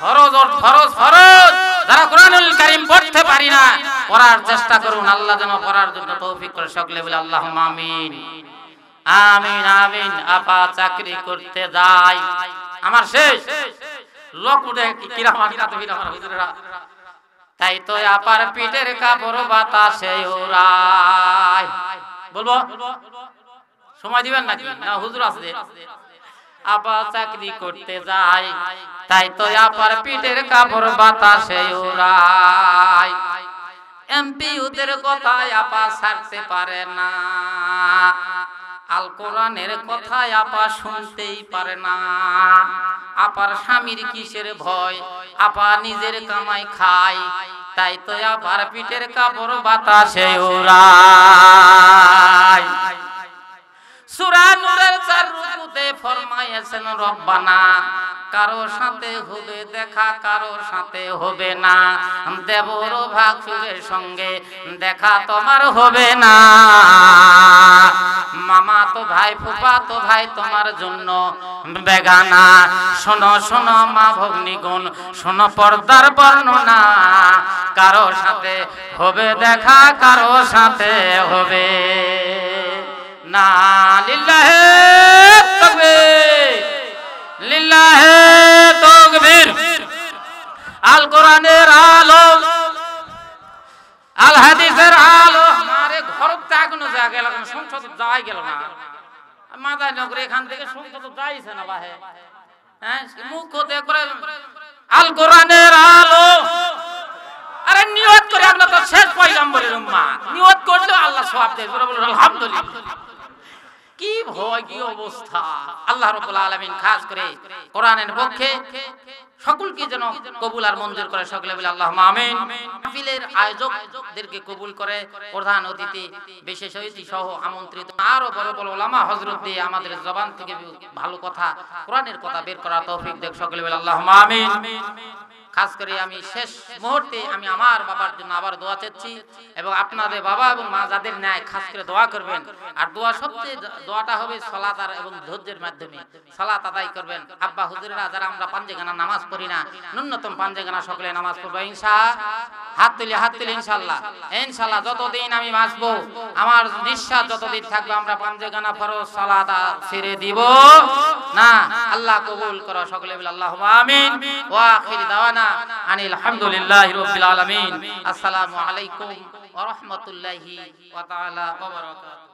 ফরজ, ফরজ ফরজ। যারা কোরআনুল কারীম পড়তে পারি না, পড়ার চেষ্টা করুন, আল্লাহ যেন পড়ার জন্য তৌফিক করে। সকলে বলে আল্লাহুম্মা আমিন, আমিন আমিন। আপা চাকরি করতে যায়, আমার শেষ লোক উঠে কিরামান কাতবির আমার হুজুরেরা, তাই তো আপার পিঠের কাপড় বাতাসে উড়ায়। বলবো সময় দিবেন নাকি না? হুজুর আছে, আপা চাকরি করতে যায়, তাই তো আপার পিঠের কাপড় বাতাসে উড়ায়। এমপিউদের কথায় আপা ছাড়তে পারে না, আল কোরআনের কথায় আপা শুনতেই পারে না। আপার স্বামীর কিসের ভয়, আপা নিজের কামাই খায়, তাই তো আপার পিঠের কাপড় বাতাসে উড়ায়। সূরা নূরের 4 রুকুতে ফরমায়েছেন রব্বানা, কারো সাথে হবে দেখা, কারো সাথে হবে না, দেবর ভাসুরের সঙ্গে দেখা তোমার হবে না। মামা তো ভাই, ফুফা তো ভাই তোমার জন্য বেগানা। শোনো শোনো মা ভগ্নীগণ, শোনো পর্দার বর্ণনা, কারো সাথে হবে দেখা, কারো সাথে হবে না। লিল্লাহে তাকবীর, লিল্লাহে তাকবীর। আল কোরআনের আলো, আল হাদিসের আলো। আমারে ঘর তাকনো জায়গা লাগলো, সংসদ যাই গেল না, মাদার নগরে এখান থেকে সংসদ যাইছে না বাহে। হ্যাঁ, মুখ হতে করে আল কোরআনের আলো। আরে নিয়ত করে, আমরা তো শেষ পয়গম্বরের উম্মত, নিয়ত করলে আল্লাহ সওয়াব দেয়। বলুন আলহামদুলিল্লাহ। কি ভয় কি অবস্থা। আল্লাহ রাব্বুল আলামিন খাস করে কোরআনের পক্ষে সকলকে যেন কবুল আর মঞ্জুর করে, সকলে বলে আল্লাহুম্মা আমিন। মাহফিলের আয়োজকদেরকে কবুল করে, প্রধান অতিথি বিশেষ অতিথি সহ আমন্ত্রিত আরো বড় বড় উলামা হযরত দিয়ে আমাদের জবান থেকে ভালো কথা কোরআনের কথা বের করার তৌফিক দেখ, সকলে বলে আল্লাহুম্মা আমিন। খাস করে আমি শেষ মুহূর্তে আমি আমার বাবার জন্য আবার দোয়া চাচ্ছি, এবং আপনাদের বাবা এবং মা যাদের ন্যায় খাস করে দোয়া করবেন। আর দোয়া সবচেয়ে দোয়াটা হবে সালাত আর এবং ধৈর্যের মাধ্যমে সালাত আদায় করবেন। আব্বা হুজুরেরা যারা আমরা পাঞ্জেগানা নামাজ পড়ি না, ন্যূনতম পাঞ্জেগানা সকলে নামাজ পড়বো হাত তুলে ইনশাআল্লাহ। ইনশাআল্লাহ যতদিন আমি বাঁচবো, আমার নিঃশ্বাস যতদিন থাকবে, আমরা পাঞ্জেগানা ফরজ সালাত ছেড়ে দিব না। আল্লাহ কবুল করো, সকলে বলে আল্লাহুম্মা আমিন। ওয়া আখির দাওয়ানা আনিল হামদুলিল্লাহি রাব্বিল আলামিন। আসসালামু আলাইকুম ওয়া রাহমাতুল্লাহি ওয়া তাআলা ওয়া বারাকাতুহু।